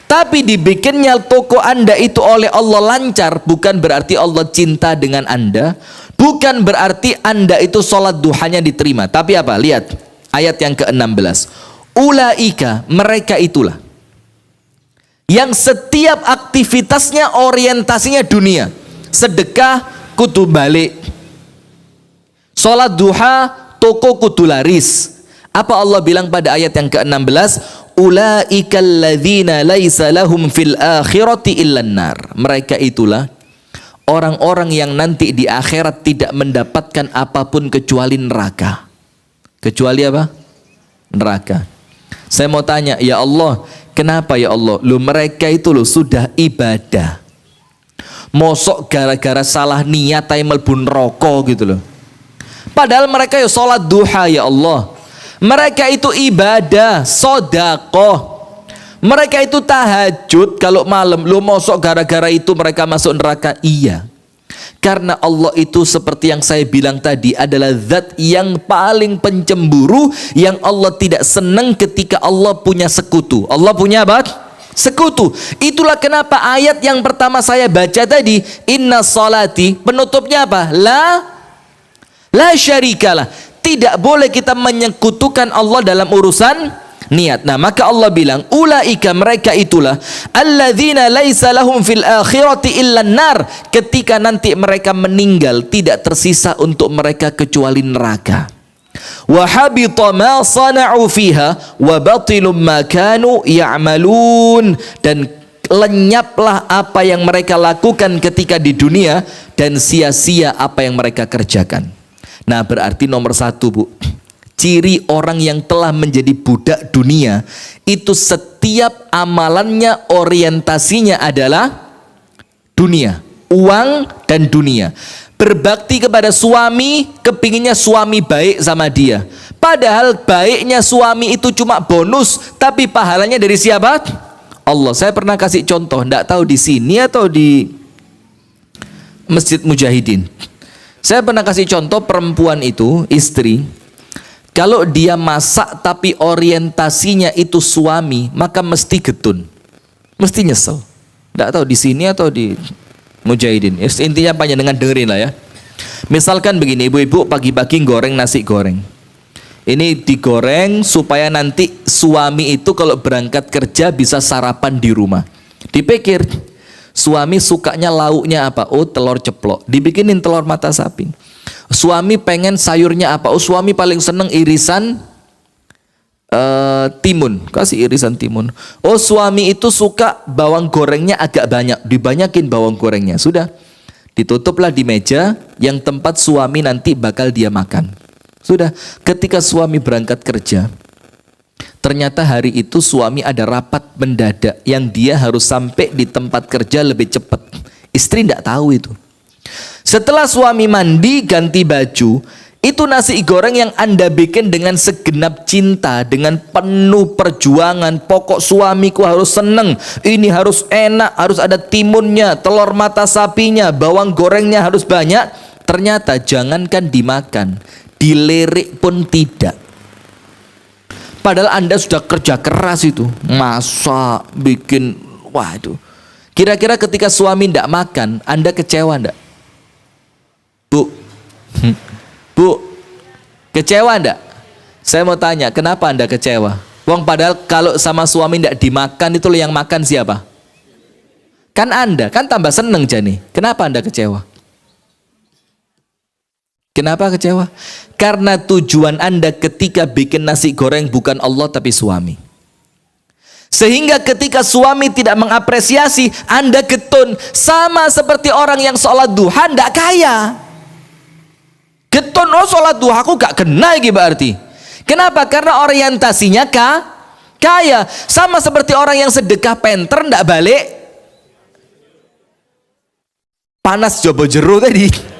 Tapi dibikinnya toko Anda itu oleh Allah lancar, bukan berarti Allah cinta dengan Anda, bukan berarti Anda itu sholat duhanya diterima. Tapi apa? Lihat ayat yang ke-16. Ulaika, mereka itulah yang setiap aktivitasnya orientasinya dunia. Sedekah kudu balik, sholat duha toko kudu laris. Apa Allah bilang pada ayat yang ke-16? Ulaikal ladzina laisa lahum fil akhirati illan nar. Mereka itulah orang-orang yang nanti di akhirat tidak mendapatkan apapun kecuali neraka. Kecuali apa? Neraka. Saya mau tanya, ya Allah, kenapa ya Allah? Lu mereka itu lo sudah ibadah, mosok gara-gara salah niat aja mlebu neraka gitu loh. Padahal mereka ya sholat duha ya Allah. Mereka itu ibadah, sodakoh. Mereka itu tahajud kalau malam. Lu mosok gara-gara itu mereka masuk neraka? Iya. Karena Allah itu seperti yang saya bilang tadi adalah zat yang paling pencemburu, yang Allah tidak senang ketika Allah punya sekutu. Allah punya apa? Sekutu. Itulah kenapa ayat yang pertama saya baca tadi, inna salati, penutupnya apa? La syarikalah. Tidak boleh kita menyekutukan Allah dalam urusan niat. Nah, maka Allah bilang, ulaika, mereka itulah alladzina laisa lahum fil akhirati illan nar. Ketika nanti mereka meninggal, tidak tersisa untuk mereka kecuali neraka. Wa habita ma sana'u fiha wa batilum ma kanu ya'malun. Dan lenyaplah apa yang mereka lakukan ketika di dunia, dan sia-sia apa yang mereka kerjakan. Nah, berarti nomor satu, Bu, ciri orang yang telah menjadi budak dunia itu setiap amalannya orientasinya adalah dunia, uang dan dunia. Berbakti kepada suami, kepinginnya suami baik sama dia. Padahal baiknya suami itu cuma bonus, tapi pahalanya dari siapa? Allah. Saya pernah kasih contoh, enggak tahu di sini atau di Masjid Mujahidin. Saya pernah kasih contoh, perempuan itu, istri, kalau dia masak tapi orientasinya itu suami, maka mesti getun, mesti nyesel. Enggak tahu di sini atau di Mujahidin. Intinya panjenengan dengerin lah ya. Misalkan begini, ibu-ibu pagi-pagi goreng nasi goreng. Ini digoreng supaya nanti suami itu kalau berangkat kerja bisa sarapan di rumah. Dipikir, suami sukanya lauknya apa? Oh, telur ceplok. Dibikinin telur mata sapi. Suami pengen sayurnya apa? Oh, suami paling seneng irisan timun. Kasih irisan timun. Oh, suami itu suka bawang gorengnya agak banyak. Dibanyakin bawang gorengnya. Sudah. Ditutuplah di meja yang tempat suami nanti bakal dia makan. Sudah. Ketika suami berangkat kerja, ternyata hari itu suami ada rapat mendadak yang dia harus sampai di tempat kerja lebih cepat. Istri tidak tahu itu. Setelah suami mandi ganti baju, Itu nasi goreng yang Anda bikin dengan segenap cinta, dengan penuh perjuangan. Pokok suamiku harus seneng, ini harus enak, harus ada timunnya, telur mata sapinya, bawang gorengnya harus banyak. Ternyata jangankan dimakan, dilirik pun tidak. Padahal Anda sudah kerja keras itu, masak, bikin, waduh. Kira-kira ketika suami tidak makan, Anda kecewa enggak? Bu, Bu, kecewa enggak? Saya mau tanya, kenapa Anda kecewa? Wong padahal kalau sama suami enggak dimakan, itu yang makan siapa? Kan Anda, kan tambah seneng Jani. Kenapa Anda kecewa? Kenapa kecewa? Karena tujuan Anda ketika bikin nasi goreng bukan Allah tapi suami. Sehingga ketika suami tidak mengapresiasi, Anda getun. Sama seperti orang yang sholat duha enggak kaya. Getun, oh sholat duha aku gak kena gitu berarti. Kenapa? Karena orientasinya kaya. Sama seperti orang yang sedekah penter ndak balik. Panas jobo jeru tadi.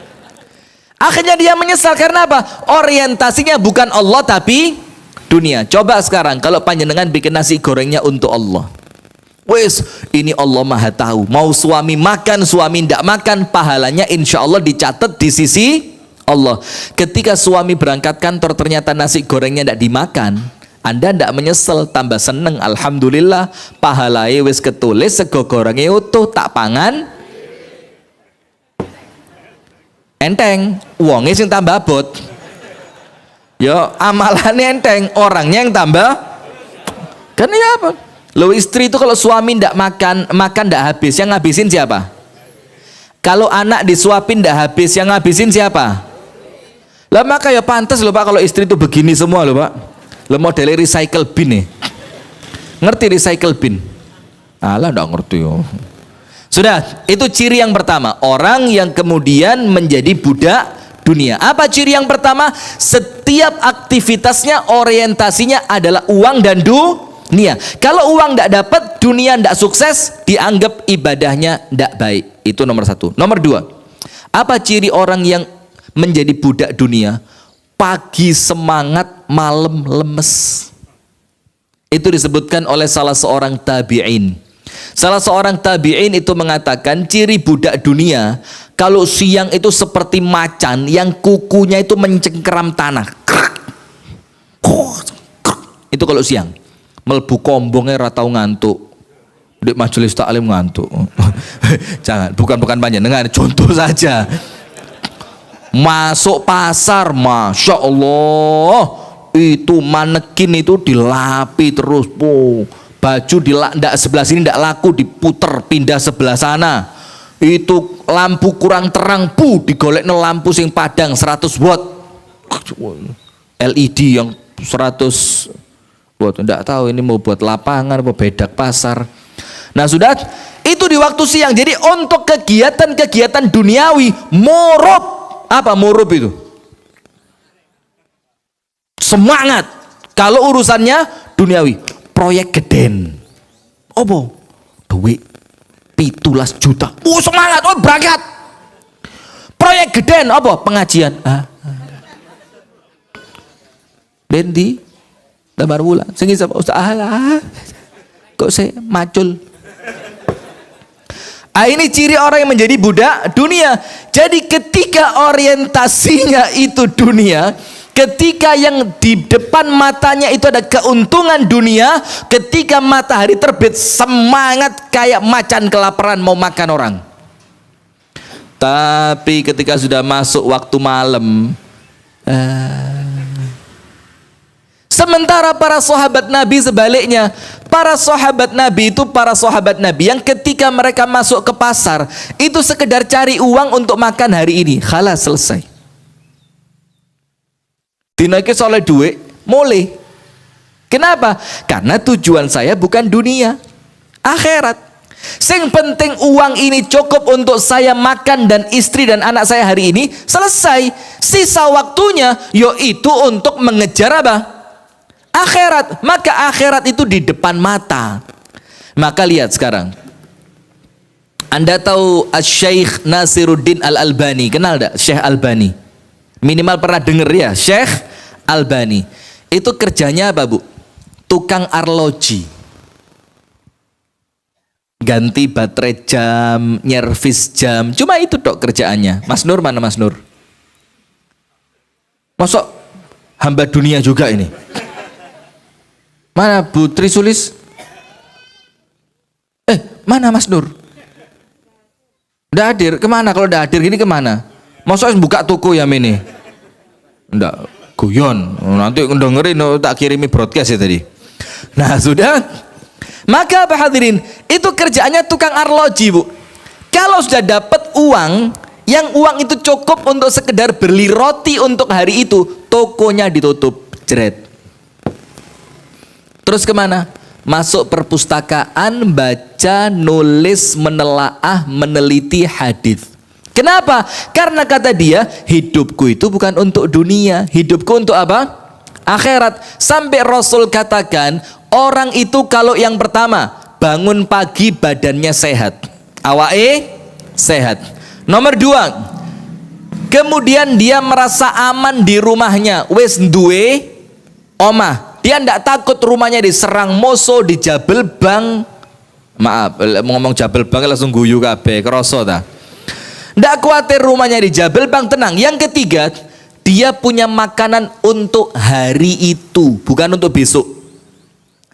Akhirnya dia menyesal karena apa? Orientasinya bukan Allah tapi dunia. Coba sekarang kalau panjenengan bikin nasi gorengnya untuk Allah. Wes, ini Allah Maha tahu. Mau suami makan, suami ndak makan, pahalanya insya Allah dicatat di sisi Allah. Ketika suami berangkat kantor ternyata nasi gorengnya tidak dimakan, Anda tidak menyesal, tambah seneng. Alhamdulillah, pahalai wis ketulis, sego gorengnya utuh, tak pangan enteng, uangnya sing tambah bot. Yo, amalannya enteng, orangnya yang tambah. Kan ya apa? Lo istri itu kalau suami tidak makan tidak habis, yang ngabisin siapa? Kalau anak disuapin tidak habis, yang ngabisin siapa? Lah maka ya pantas loh Pak kalau istri itu begini semua loh Pak. Lo modelnya recycle bin nih. Ngerti recycle bin? Alah enggak ngerti yo. Sudah, itu ciri yang pertama, orang yang kemudian menjadi budak dunia. Apa ciri yang pertama? Setiap aktivitasnya orientasinya adalah uang dan dunia. Kalau uang tidak dapat, dunia tidak sukses, dianggap ibadahnya tidak baik. Itu nomor satu. Nomor dua, apa ciri orang yang menjadi budak dunia? Pagi semangat, malam lemes. Itu disebutkan oleh salah seorang tabi'in. Salah seorang tabi'in itu mengatakan ciri budak dunia, kalau siang itu seperti macan yang kukunya itu mencengkeram tanah. Itu kalau siang. Melbu kombongnya ratau ngantuk. Di majelis taklim ngantuk. Jangan, bukan panjenengan, contoh saja. Masuk pasar, Masya Allah, itu manekin itu dilapi terus, baju ndak sebelah sini ndak laku, diputer pindah sebelah sana. Itu lampu kurang terang, digolekno lampu sing padang 100 watt, LED yang 100 watt. Ndak tahu ini mau buat lapangan apa bedak pasar. Nah sudah, itu di waktu siang. Jadi untuk kegiatan-kegiatan duniawi murub. Apa murub itu? Semangat. Kalau urusannya duniawi, proyek geden. Apa? Duit 17 juta. Semangat, berangkat. Proyek geden apa? Pengajian. Bendi lembar bulan. Sing isa Ustaz. Kok saya macul. Ini ciri orang yang menjadi budak dunia. Jadi ketika orientasinya itu dunia, ketika yang di depan matanya itu ada keuntungan dunia, ketika matahari terbit semangat kayak macan kelaparan mau makan orang. Tapi ketika sudah masuk waktu malam, sementara para sahabat Nabi sebaliknya. Para sahabat Nabi itu para sahabat Nabi yang ketika mereka masuk ke pasar itu sekedar cari uang untuk makan hari ini, khalas, selesai. Dina iki soleh duit, mulai. Kenapa? Karena tujuan saya bukan dunia, akhirat. Sing penting uang ini cukup untuk saya makan dan istri dan anak saya hari ini, selesai. Sisa waktunya yaitu untuk mengejar apa? Akhirat. Maka akhirat itu di depan mata. Maka lihat sekarang, Anda tahu Syekh Nasiruddin Al-Albani, kenal tak Syekh Albani? Minimal pernah denger ya, Syekh Albani. Itu kerjanya apa, Bu? Tukang arloji. Ganti baterai jam, nyervis jam. Cuma itu dok kerjaannya. Mas Nur mana Mas Nur? Masuk hamba dunia juga ini. Mana Bu Trisulis? Mana Mas Nur? Udah hadir, kemana? Kalau udah hadir gini kemana? Masa buka toko ya ini? Enggak, guyon. Nanti dengerin, tak kirimi broadcast ya tadi. Nah sudah. Maka apa hadirin? Itu kerjaannya tukang arloji, Bu. Kalau sudah dapat uang, yang uang itu cukup untuk sekedar beli roti untuk hari itu, tokonya ditutup, jeret. Terus kemana? Masuk perpustakaan, baca, nulis, menelaah, meneliti hadis. Kenapa? Karena kata dia, hidupku itu bukan untuk dunia, hidupku untuk apa? Akhirat. Sampai Rasul katakan, orang itu kalau yang pertama, bangun pagi badannya sehat, awake sehat. Nomor dua, kemudian dia merasa aman di rumahnya, wis duwe omah. Dia tidak takut rumahnya diserang musuh, dijabel bang. Maaf, ngomong jabel bang langsung guyu kabeh, kroso ta. Tidak khawatir rumahnya dijabel bang, tenang. Yang ketiga, dia punya makanan untuk hari itu, bukan untuk besok.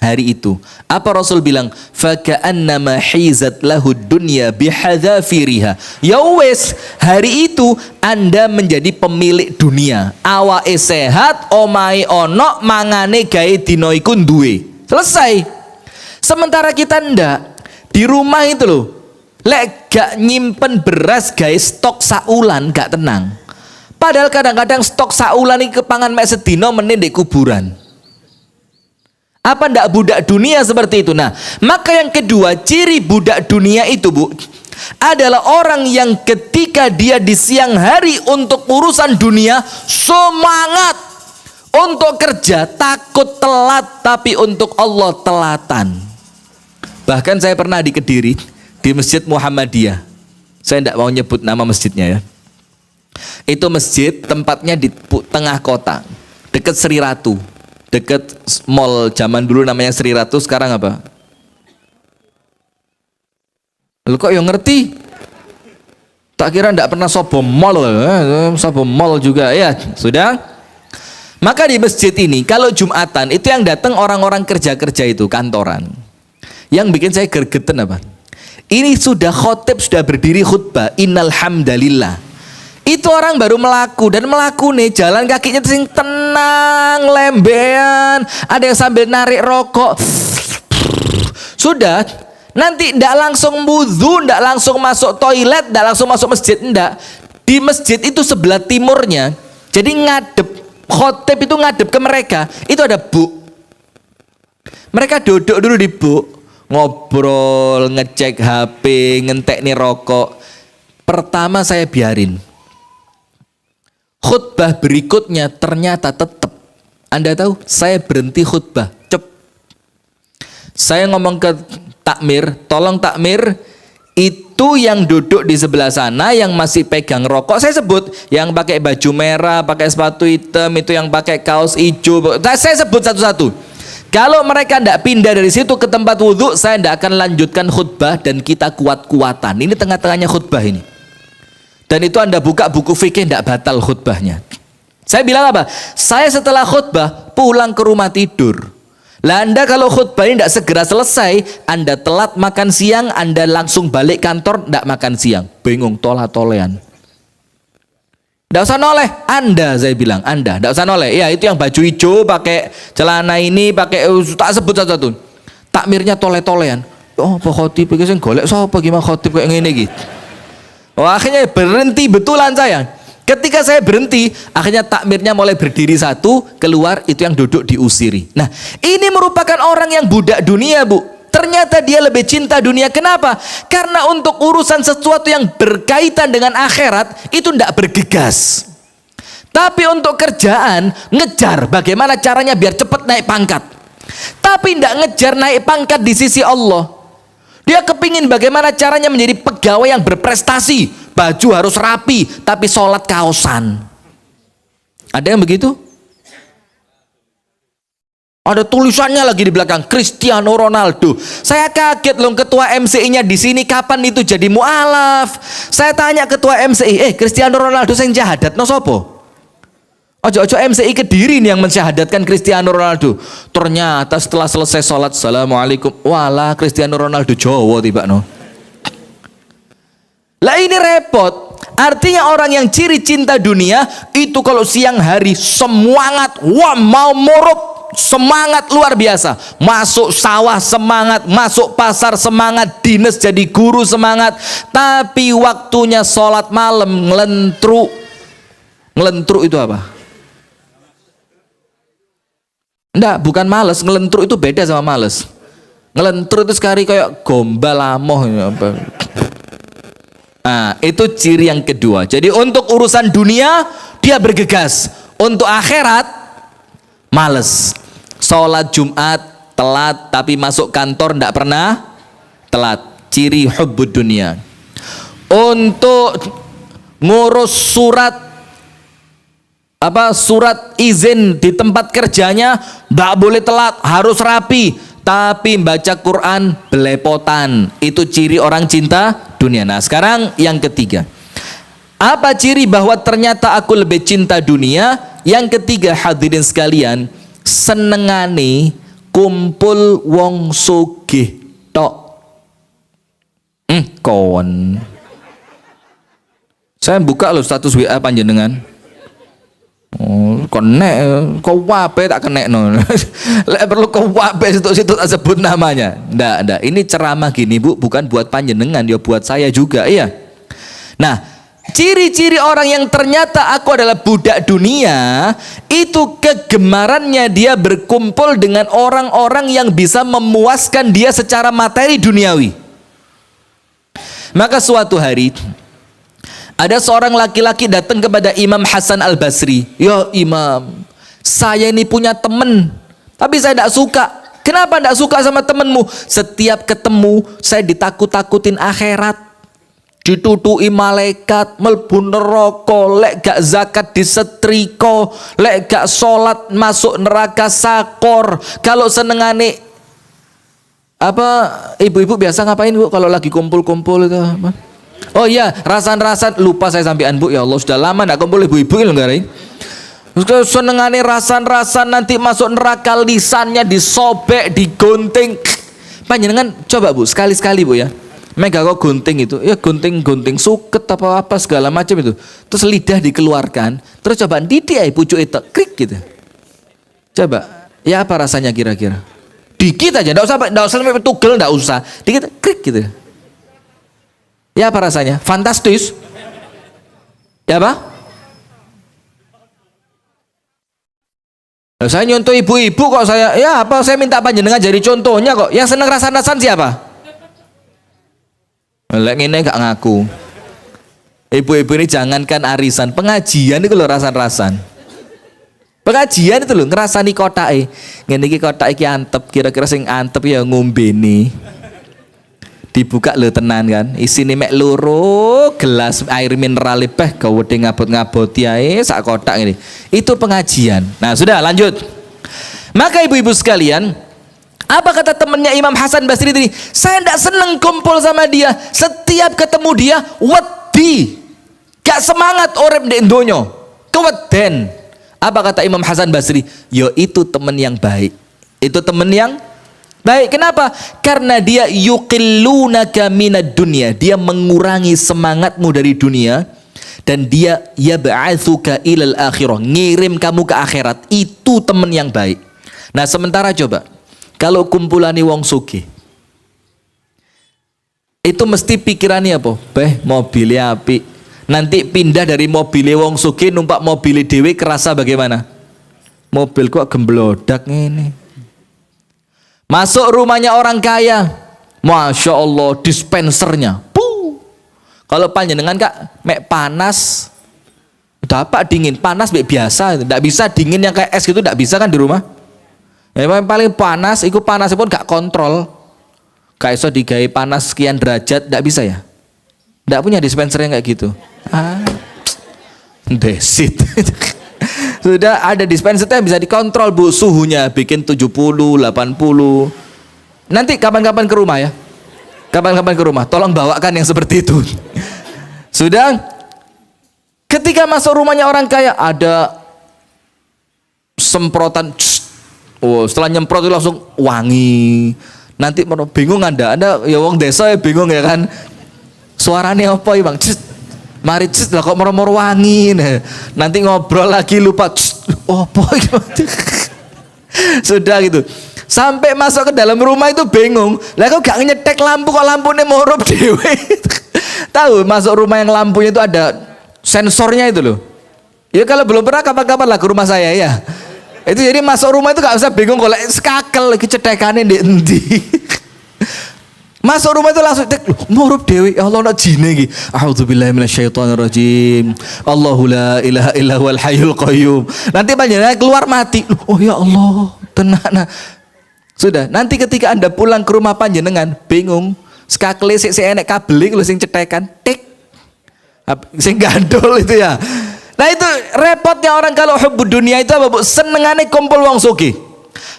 Hari itu. Apa Rasul bilang? Faka'annama hizat lahu dunya bihadzafiriha. Ya wes, hari itu Anda menjadi pemilik dunia. Awake sehat, omahe ono, mangane gawe dina iku duwe. Selesai. Sementara kita ndak. Di rumah itu loh. Lek gak nyimpen beras gawe stok saulan gak tenang. Padahal kadang-kadang stok saulan iki kepangan mek sedina meneh ndek kuburan. Apa ndak budak dunia seperti itu? Nah, maka yang kedua, ciri budak dunia itu, Bu, adalah orang yang ketika dia di siang hari untuk urusan dunia semangat untuk kerja, takut telat, tapi untuk Allah telatan. Bahkan saya pernah di Kediri, di Masjid Muhammadiyah. Saya tidak mau nyebut nama masjidnya ya. Itu masjid tempatnya di tengah kota, dekat Sri Ratu. Dekat mall zaman dulu namanya Sri Ratu, sekarang apa? Lu kok yang ngerti? Tak kira ndak pernah sobo mall, sobo mall juga ya. Sudah. Maka di masjid ini kalau Jumatan itu yang datang orang-orang kerja-kerja itu kantoran. Yang bikin saya gergeten apa? Ini sudah khotib, sudah berdiri khutbah. Innal hamdalillah. Itu orang baru melaku, dan melaku nih jalan kakinya sing tenang, lembean, ada yang sambil narik rokok. Sudah, nanti ndak langsung wudu, ndak langsung masuk toilet, ndak langsung masuk masjid, ndak. Di masjid itu sebelah timurnya, jadi ngadep, khotib itu ngadep ke mereka, itu ada bu. Mereka duduk dulu di bu, ngobrol, ngecek HP, ngentek nih rokok. Pertama saya biarin. Khutbah berikutnya ternyata tetap. Anda tahu, saya berhenti khutbah. Cep. Saya ngomong ke takmir, tolong takmir, itu yang duduk di sebelah sana yang masih pegang rokok, saya sebut, yang pakai baju merah, pakai sepatu hitam, itu yang pakai kaos hijau, saya sebut satu-satu. Kalau mereka tidak pindah dari situ ke tempat wudhu, saya tidak akan lanjutkan khutbah dan kita kuat-kuatan. Ini tengah-tengahnya khutbah ini. Dan itu Anda buka buku fikih tidak batal khutbahnya. Saya bilang apa? Saya setelah khutbah pulang ke rumah tidur. Lah Anda kalau khutbah ini tidak segera selesai, Anda telat makan siang, Anda langsung balik kantor tidak makan siang. Bingung, tola-tolean. Tidak usah noleh, Anda, saya bilang, Anda tidak usah noleh. Ya itu yang baju hijau, pakai celana ini, pakai tak sebut satu-satu. Takmirnya tole-tolean. Oh, Pak Khotib iki sing golek sapa gimana khotib kayak ngene iki. Oh, akhirnya berhenti betulan saya. Ketika saya berhenti, akhirnya takmirnya mulai berdiri satu, keluar, itu yang duduk diusiri. Nah, ini merupakan orang yang budak dunia, Bu. Ternyata dia lebih cinta dunia. Kenapa? Karena untuk urusan sesuatu yang berkaitan dengan akhirat itu tidak bergegas. Tapi untuk kerjaan ngejar bagaimana caranya biar cepat naik pangkat. Tapi tidak ngejar naik pangkat di sisi Allah. Dia kepingin bagaimana caranya menjadi pegawai yang berprestasi. Baju harus rapi, tapi sholat kaosan. Ada yang begitu? Ada tulisannya lagi di belakang Cristiano Ronaldo. Saya kaget loh, ketua MCI-nya di sini kapan itu jadi mualaf. Saya tanya ketua MCI, Cristiano Ronaldo sing jahadat no sopo? Ojo-ojo MCI Kediri nih yang mensyahadatkan Cristiano Ronaldo. Ternyata setelah selesai sholat, assalamualaikum, walah Cristiano Ronaldo Jawa tiba no. Lah ini repot. Artinya orang yang ciri cinta dunia itu kalau siang hari semangat, wah mau muruk, semangat luar biasa, masuk sawah semangat, masuk pasar semangat, dinas jadi guru semangat, tapi waktunya sholat malam ngelentruk. Ngelentruk itu apa? Enggak, bukan males. Ngelentruk itu beda sama males. Ngelentruk itu sekali kayak gombal amoh. Nah, itu ciri yang kedua. Jadi untuk urusan dunia dia bergegas, untuk akhirat males. Sholat Jumat telat, tapi masuk kantor tidak pernah telat. Ciri hubbud dunia. Untuk ngurus surat izin di tempat kerjanya tidak boleh telat, harus rapi. Tapi baca Quran belepotan. Itu ciri orang cinta dunia. Nah sekarang yang ketiga, apa ciri bahwa ternyata aku lebih cinta dunia? Yang ketiga hadirin sekalian, senengane kumpul wong sugih tok. Kawan, saya buka loh status WA panjenengan. Kau wape tak kena no. Perlu kau wape situ sebut namanya. Ndak. Ini ceramah gini bu, bukan buat panjenengan, ya buat saya juga, iya. Nah, ciri-ciri orang yang ternyata aku adalah budak dunia, itu kegemarannya dia berkumpul dengan orang-orang yang bisa memuaskan dia secara materi duniawi. Maka suatu hari ada seorang laki-laki datang kepada Imam Hasan Al-Basri. Ya Imam, saya ini punya teman, tapi saya tidak suka. Kenapa tidak suka sama temanmu? Setiap ketemu saya ditakut-takutin akhirat, ditutui malaikat, mlebu neraka, lek gak zakat disetrika, lek gak sholat masuk neraka sakor. Kalau senengane ibu-ibu biasa ngapain bu kalau lagi kumpul-kumpul itu apa? Oh iya, rasan-rasan, lupa saya sampean bu, ya Allah sudah lama ndak kumpul ibu-ibu lho garing. Senengane rasan-rasan nanti masuk neraka, lisannya disobek, digunting. Panjenengan coba bu, sekali-sekali bu ya. Mega kok gunting itu, ya gunting suket apa segala macam itu. Terus lidah dikeluarkan, terus coba didik pucuk itu, krik gitu. Coba, ya apa rasanya kira-kira? Dikit aja, enggak usah sampai tugel, enggak usah. Dikit, krik gitu. Ya apa rasanya? Fantastis. Ya apa? Nah, saya nyontoh ibu-ibu kok saya, ya apa saya minta panjenengan jadi contohnya kok. Yang seneng rasan-rasan siapa? Lek ngene gak ngaku. Ibu-ibu ini jangankan arisan, pengajian itu loh rasan-rasan. Pengajian itu loh ngerasani kotake. Ngene iki kotake iki antep, kira-kira sing antep ya ngombene. Dibuka lho tenan kan, isine mek loro gelas air mineral lebih gawedhe ngabot-ngaboti ae sak kotak ini. Itu pengajian. Nah, sudah lanjut. Maka ibu-ibu sekalian, apa kata temannya Imam Hasan Basri tadi? Saya tidak seneng kumpul sama dia. Setiap ketemu dia wedi. Gak semangat urip ndek donya. Keweden. Apa kata Imam Hasan Basri? Yo itu teman yang baik. Itu teman yang baik. Kenapa? Karena dia yuqillunaka minad dunya. Dia mengurangi semangatmu dari dunia, dan dia yab'atsuka ilal akhirah, ngirim kamu ke akhirat. Itu teman yang baik. Nah, sementara coba kalau kumpulane wong sugih, itu mesti pikirannya apa? Mobilnya apik. Nanti pindah dari mobilnya wong sugih numpak mobilnya dhewe kerasa bagaimana? Mobil kok gemblodak ini. Masuk rumahnya orang kaya, Masya Allah, dispensernya. Kalau panjenengan kak, mek panas, dapat dingin, panas mek biasa, tidak bisa dingin yang kayak es gitu, tidak bisa kan di rumah. Yang paling panas, itu panasnya pun gak kontrol. Kayak so digawe panas sekian derajat, tidak bisa ya. Tidak punya dispenser yang kayak gitu. Desit. Sudah ada dispenser yang bisa dikontrol Bu suhunya, bikin 70, 80. Nanti kapan-kapan ke rumah ya. Kapan-kapan ke rumah, tolong bawakan yang seperti itu. Sudah. Ketika masuk rumahnya orang kaya ada semprotan. Oh, setelah nyemprot itu langsung wangi. Nanti bingung Anda ya wong desa ya bingung ya kan. Suaranya apa ya Bang? Mari lah kok moro-moro wangi. Nanti ngobrol lagi lupa. Apa gitu. Sudah gitu. Sampai masuk ke dalam rumah itu bingung. Lah kok gak nyetek lampu kok lampunya morup dewe. Tahu masuk rumah yang lampunya itu ada sensornya itu loh. Ya kalau belum pernah kapan-kapan lah ke rumah saya ya. Itu jadi masuk rumah itu gak usah bingung kalau skakel lagi cetekannya di endi. Masuk rumah itu langsung morup dewe. Ya Allah nak jine iki. A'udzubillahi minasyaitonirrajim. Allahu la ilaha illa huwal hayyul qayyum. Nanti panjenengan keluar mati. Oh ya Allah, tenan. Sudah, nanti ketika Anda pulang ke rumah panjenengan, bingung, skakle sik enek kabel lho sing cetekan, tik. Sing gandol itu ya. Nah itu repotnya orang kalau hubbud dunia itu apa Bu? Senengane kumpul wong sugih.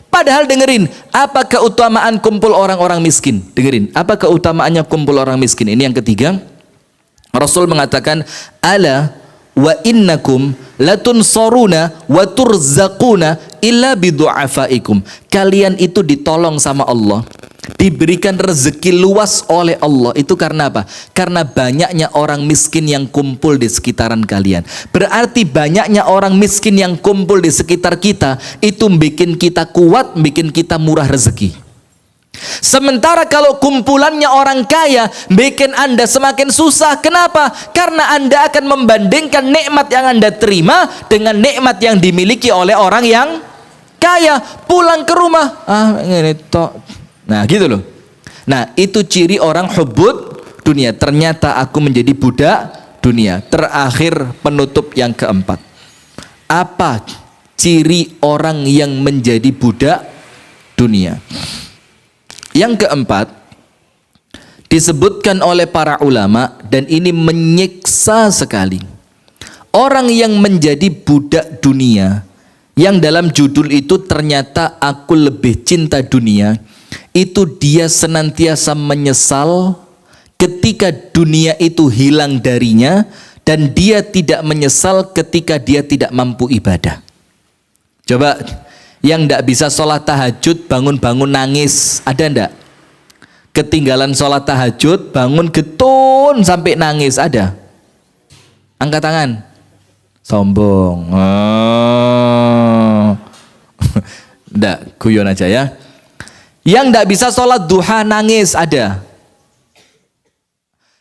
Padahal dengerin, apa keutamaan kumpul orang-orang miskin? Dengerin, apa keutamaannya kumpul orang miskin? Ini yang ketiga. Rasul mengatakan, ala wa innakum latunsaruna wa turzaquna illa bidu'afaikum. Kalian itu ditolong sama Allah, diberikan rezeki luas oleh Allah. Itu karena apa? Karena banyaknya orang miskin yang kumpul di sekitaran kalian. Berarti banyaknya orang miskin yang kumpul di sekitar kita itu bikin kita kuat, bikin kita murah rezeki. Sementara kalau kumpulannya orang kaya bikin Anda semakin susah. Kenapa? Karena Anda akan membandingkan nikmat yang Anda terima dengan nikmat yang dimiliki oleh orang yang kaya. Pulang ke rumah, ini tok. Nah gitu loh. Nah itu ciri orang hubbud dunia. Ternyata aku menjadi budak dunia. Terakhir penutup yang keempat. Apa ciri orang yang menjadi budak dunia? Yang keempat disebutkan oleh para ulama dan ini menyiksa sekali. Orang yang menjadi budak dunia, yang dalam judul itu ternyata aku lebih cinta dunia, itu dia senantiasa menyesal ketika dunia itu hilang darinya, dan dia tidak menyesal ketika dia tidak mampu ibadah. Coba yang tidak bisa sholat tahajud bangun-bangun nangis, ada ndak? Ketinggalan sholat tahajud bangun getun sampai nangis, ada? Angkat tangan. Sombong. Ndak, guyon aja ya. Yang ndak bisa sholat duha nangis, ada?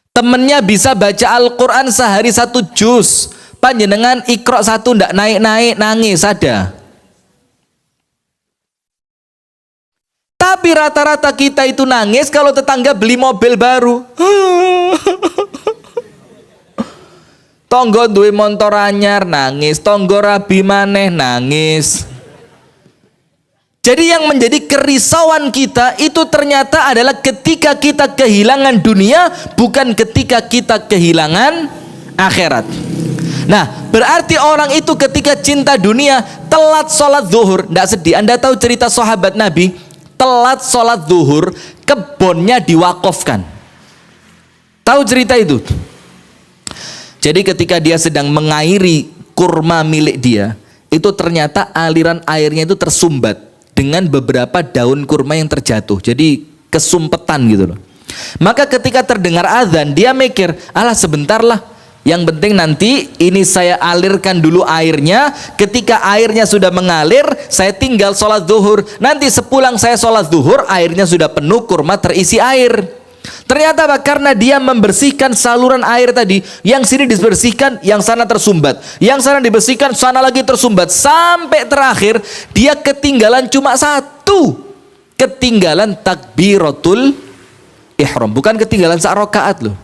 Temennya bisa baca Al-Quran sehari 1 juz, panjenengan Iqra 1 ndak naik-naik nangis, ada? Tapi rata-rata kita itu nangis kalau tetangga beli mobil baru. Tonggo duwe motor anyar nangis, tonggo rabi maneh nangis. Jadi yang menjadi kerisauan kita itu ternyata adalah ketika kita kehilangan dunia, bukan ketika kita kehilangan akhirat. Nah, berarti orang itu ketika cinta dunia telat sholat zuhur. Tidak sedih. Anda tahu cerita sahabat Nabi? Telat sholat zuhur, kebunnya diwakafkan. Tahu cerita itu? Jadi ketika dia sedang mengairi kurma milik dia, itu ternyata aliran airnya itu tersumbat dengan beberapa daun kurma yang terjatuh. Jadi kesumpetan gitu loh. Maka ketika terdengar azan, dia mikir, alah sebentar lah, yang penting nanti ini saya alirkan dulu airnya. Ketika airnya sudah mengalir, saya tinggal sholat zuhur. Nanti sepulang saya sholat zuhur, airnya sudah penuh, kurma terisi air. Ternyata apa? Karena dia membersihkan saluran air tadi, yang sini dibersihkan, yang sana tersumbat, yang sana dibersihkan, sana lagi tersumbat, sampai terakhir dia ketinggalan cuma 1, ketinggalan takbiratul ihram, bukan ketinggalan sak-rakaat loh.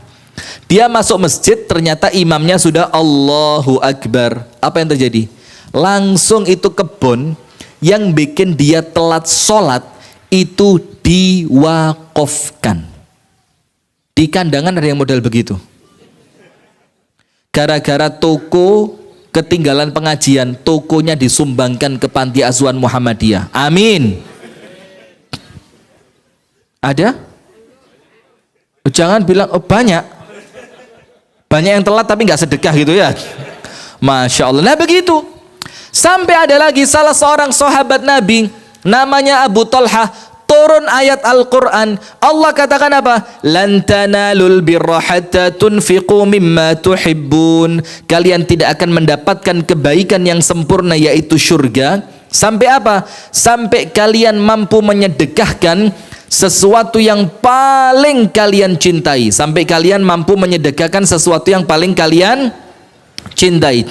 Dia masuk masjid, ternyata imamnya sudah Allahu Akbar. Apa yang terjadi? Langsung itu kebun yang bikin dia telat sholat itu diwakafkan. Di kandangan ada yang model begitu. Gara-gara toko ketinggalan pengajian, tokonya disumbangkan ke panti asuhan Muhammadiyah. Amin. Ada? Jangan bilang oh, banyak yang telat tapi nggak sedekah gitu ya. Masya Allah. Nah begitu. Sampai ada lagi salah seorang sahabat Nabi namanya Abu Talha, turun ayat Al-Quran. Allah katakan apa? Lan tanalul birra hatta tunfiqu mimma tuhibbun. Kalian tidak akan mendapatkan kebaikan yang sempurna yaitu surga sampai apa? Sampai kalian mampu menyedekahkan sesuatu yang paling kalian cintai. Sampai kalian mampu menyedekahkan sesuatu yang paling kalian cintai.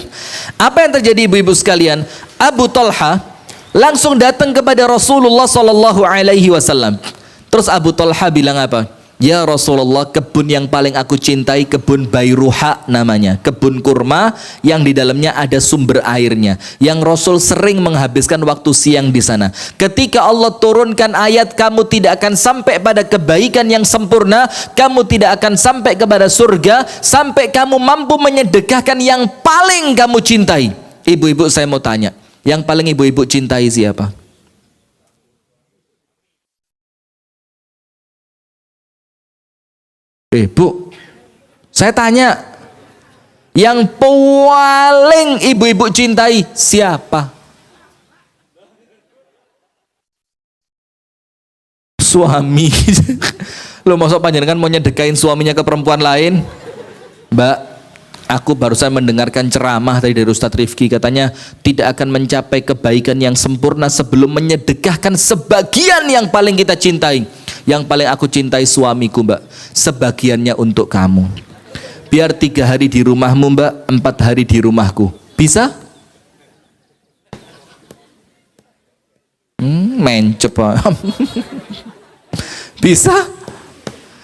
Apa yang terjadi ibu-ibu sekalian? Abu Talha langsung datang kepada Rasulullah Sallallahu Alaihi Wasallam. Terus Abu Talha bilang apa? Ya Rasulullah, kebun yang paling aku cintai kebun Bairuha namanya, kebun kurma yang di dalamnya ada sumber airnya, yang Rasul sering menghabiskan waktu siang di sana. Ketika Allah turunkan ayat kamu tidak akan sampai pada kebaikan yang sempurna, kamu tidak akan sampai kepada surga sampai kamu mampu menyedekahkan yang paling kamu cintai. Ibu-ibu saya mau tanya, yang paling ibu-ibu cintai siapa? Bu, saya tanya, yang paling ibu-ibu cintai siapa? Suami. Lo masuk panjenengan mau nyedekain suaminya ke perempuan lain? Mbak, aku barusan mendengarkan ceramah tadi dari Ustadz Rifki, katanya tidak akan mencapai kebaikan yang sempurna sebelum menyedekahkan sebagian yang paling kita cintai. Yang paling aku cintai suamiku, Mbak, sebagiannya untuk kamu. Biar 3 hari di rumahmu, Mbak, 4 hari di rumahku. Bisa? Mencep. Bisa?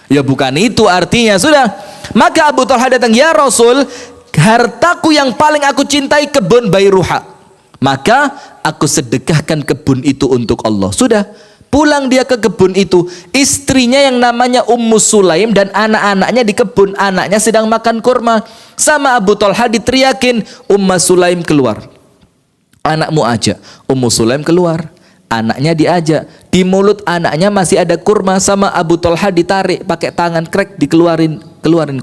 Ya bukan itu artinya. Sudah. Maka Abu Talha datang, ya Rasul, hartaku yang paling aku cintai kebun Bairuha. Maka aku sedekahkan kebun itu untuk Allah. Sudah. Pulang dia ke kebun itu, istrinya yang namanya Ummu Sulaim dan anak-anaknya di kebun, anaknya sedang makan kurma. Sama Abu Talha diteriakin, Ummu Sulaim keluar, anakmu ajak. Ummu Sulaim keluar, anaknya diajak. Di mulut anaknya masih ada kurma, sama Abu Talha ditarik pakai tangan, krek, keluarin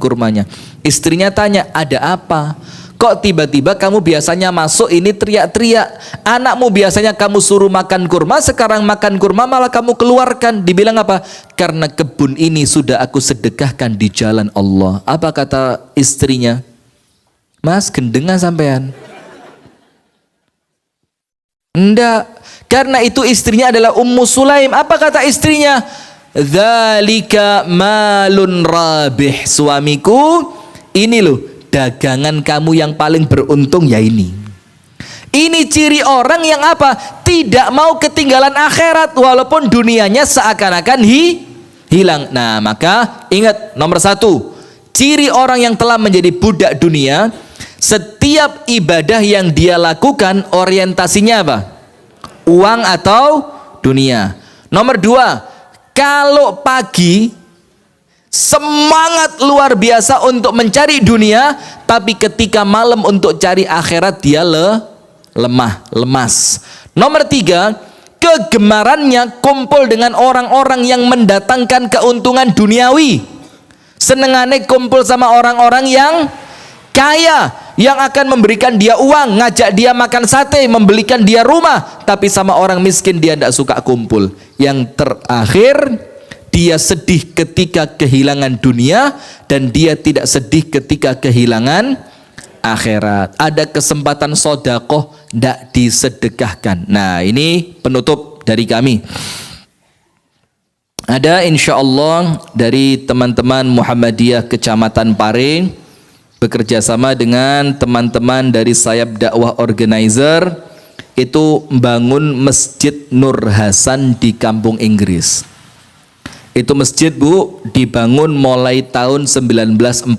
kurmanya. Istrinya tanya, ada apa? Kok tiba-tiba kamu biasanya masuk ini teriak-teriak? Anakmu biasanya kamu suruh makan kurma, sekarang makan kurma malah kamu keluarkan. Dibilang apa? Karena kebun ini sudah aku sedekahkan di jalan Allah. Apa kata istrinya? Mas, gendengan sampean? Enggak. Karena itu istrinya adalah Ummu Sulaim. Apa kata istrinya? Dzalika malun rabih. Suamiku, ini loh dagangan kamu yang paling beruntung ya ini. Ini ciri orang yang apa? Tidak mau ketinggalan akhirat walaupun dunianya seakan-akan hilang. Nah maka ingat, nomor 1, ciri orang yang telah menjadi budak dunia, setiap ibadah yang dia lakukan orientasinya apa? Uang atau dunia. Nomor 2, kalau pagi semangat luar biasa untuk mencari dunia, tapi ketika malam untuk cari akhirat dia lemas. Nomor 3, kegemarannya kumpul dengan orang-orang yang mendatangkan keuntungan duniawi. Senengane kumpul sama orang-orang yang kaya, yang akan memberikan dia uang, ngajak dia makan sate, membelikan dia rumah. Tapi sama orang miskin dia tidak suka kumpul. Yang terakhir, dia sedih ketika kehilangan dunia dan dia tidak sedih ketika kehilangan akhirat. Ada kesempatan sodakoh, tidak disedekahkan. Nah ini penutup dari kami. Ada insya Allah dari teman-teman Muhammadiyah Kecamatan Pare, bekerja sama dengan teman-teman dari Sayap Dakwah Organizer, itu membangun Masjid Nur Hasan di Kampung Inggris. Itu masjid, Bu, dibangun mulai tahun 1945.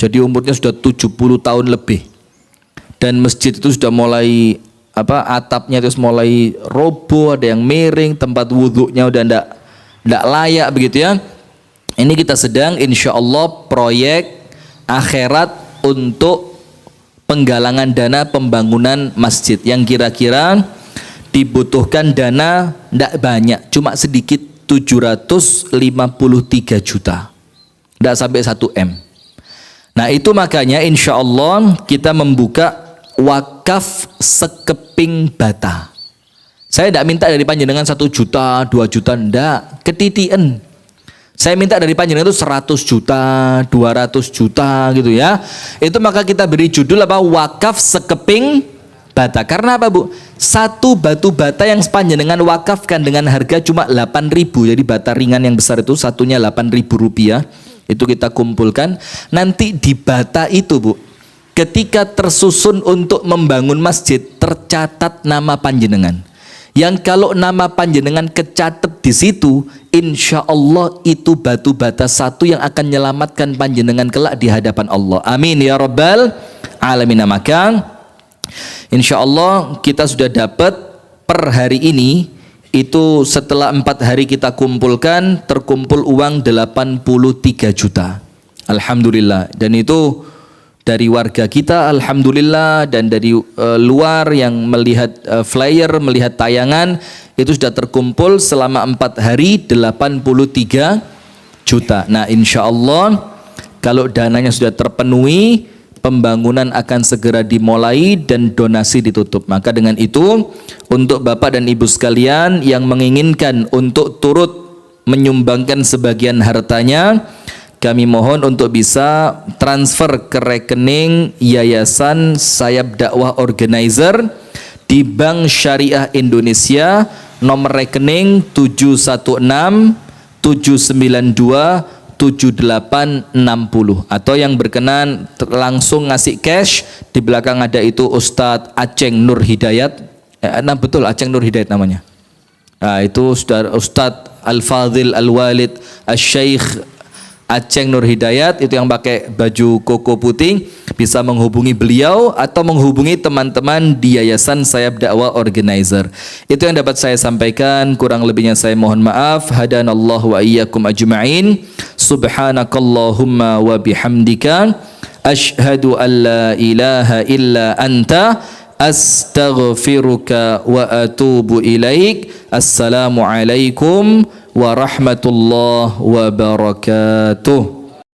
Jadi umurnya sudah 70 tahun lebih. Dan masjid itu sudah mulai atapnya itu mulai roboh, ada yang miring, tempat wudhunya udah ndak layak begitu ya. Ini kita sedang insya Allah proyek akhirat untuk penggalangan dana pembangunan masjid yang kira-kira dibutuhkan dana tidak banyak, cuma sedikit, 753 juta, tidak sampai 1 M. Nah itu makanya insya Allah kita membuka wakaf sekeping bata. Saya tidak minta dari panjenengan 1 juta, 2 juta, tidak, ketitian. Saya minta dari panjenengan itu 100 juta, 200 juta gitu ya. Itu maka kita beri judul apa? Wakaf sekeping bata. Karena apa Bu? Satu batu bata yang panjenengan wakafkan dengan harga cuma 8.000. Jadi bata ringan yang besar itu satunya 8.000 rupiah. Itu kita kumpulkan. Nanti di bata itu Bu, ketika tersusun untuk membangun masjid, tercatat nama panjenengan. Yang kalau nama panjenengan kecatat di situ, insya Allah itu batu bata satu yang akan menyelamatkan panjenengan kelak di hadapan Allah. Amin ya rabbal alamin. Maka insya Allah kita sudah dapat per hari ini itu setelah 4 hari kita kumpulkan, terkumpul uang 83 juta. Alhamdulillah. Dan itu dari warga kita, alhamdulillah, dan dari luar yang melihat flyer, melihat tayangan, itu sudah terkumpul selama 4 hari 83 juta. Nah insya Allah kalau dananya sudah terpenuhi, pembangunan akan segera dimulai dan donasi ditutup. Maka dengan itu, untuk Bapak dan Ibu sekalian yang menginginkan untuk turut menyumbangkan sebagian hartanya, kami mohon untuk bisa transfer ke rekening Yayasan Sayap Dakwah Organizer di Bank Syariah Indonesia, nomor rekening 716 792 7860, atau yang berkenan langsung ngasih cash, di belakang ada itu Ustadz Aceng Nur Hidayat. Nah betul, Aceng Nur Hidayat namanya. Nah itu Ustadz Al-Fadhil Al-Walid Al-Syeikh Aceng Nur Hidayat, itu yang pakai baju koko putih, bisa menghubungi beliau atau menghubungi teman-teman di Yayasan Sayap Dakwah Organizer. Itu yang dapat saya sampaikan, kurang lebihnya saya mohon maaf. Hadanallahu wa iyyakum ajma'in. Subhanakallahumma wa bihamdika asyhadu an la ilaha illa anta astaghfiruka wa atubu ilaik. Assalamualaikum warahmatullahi wabarakatuh.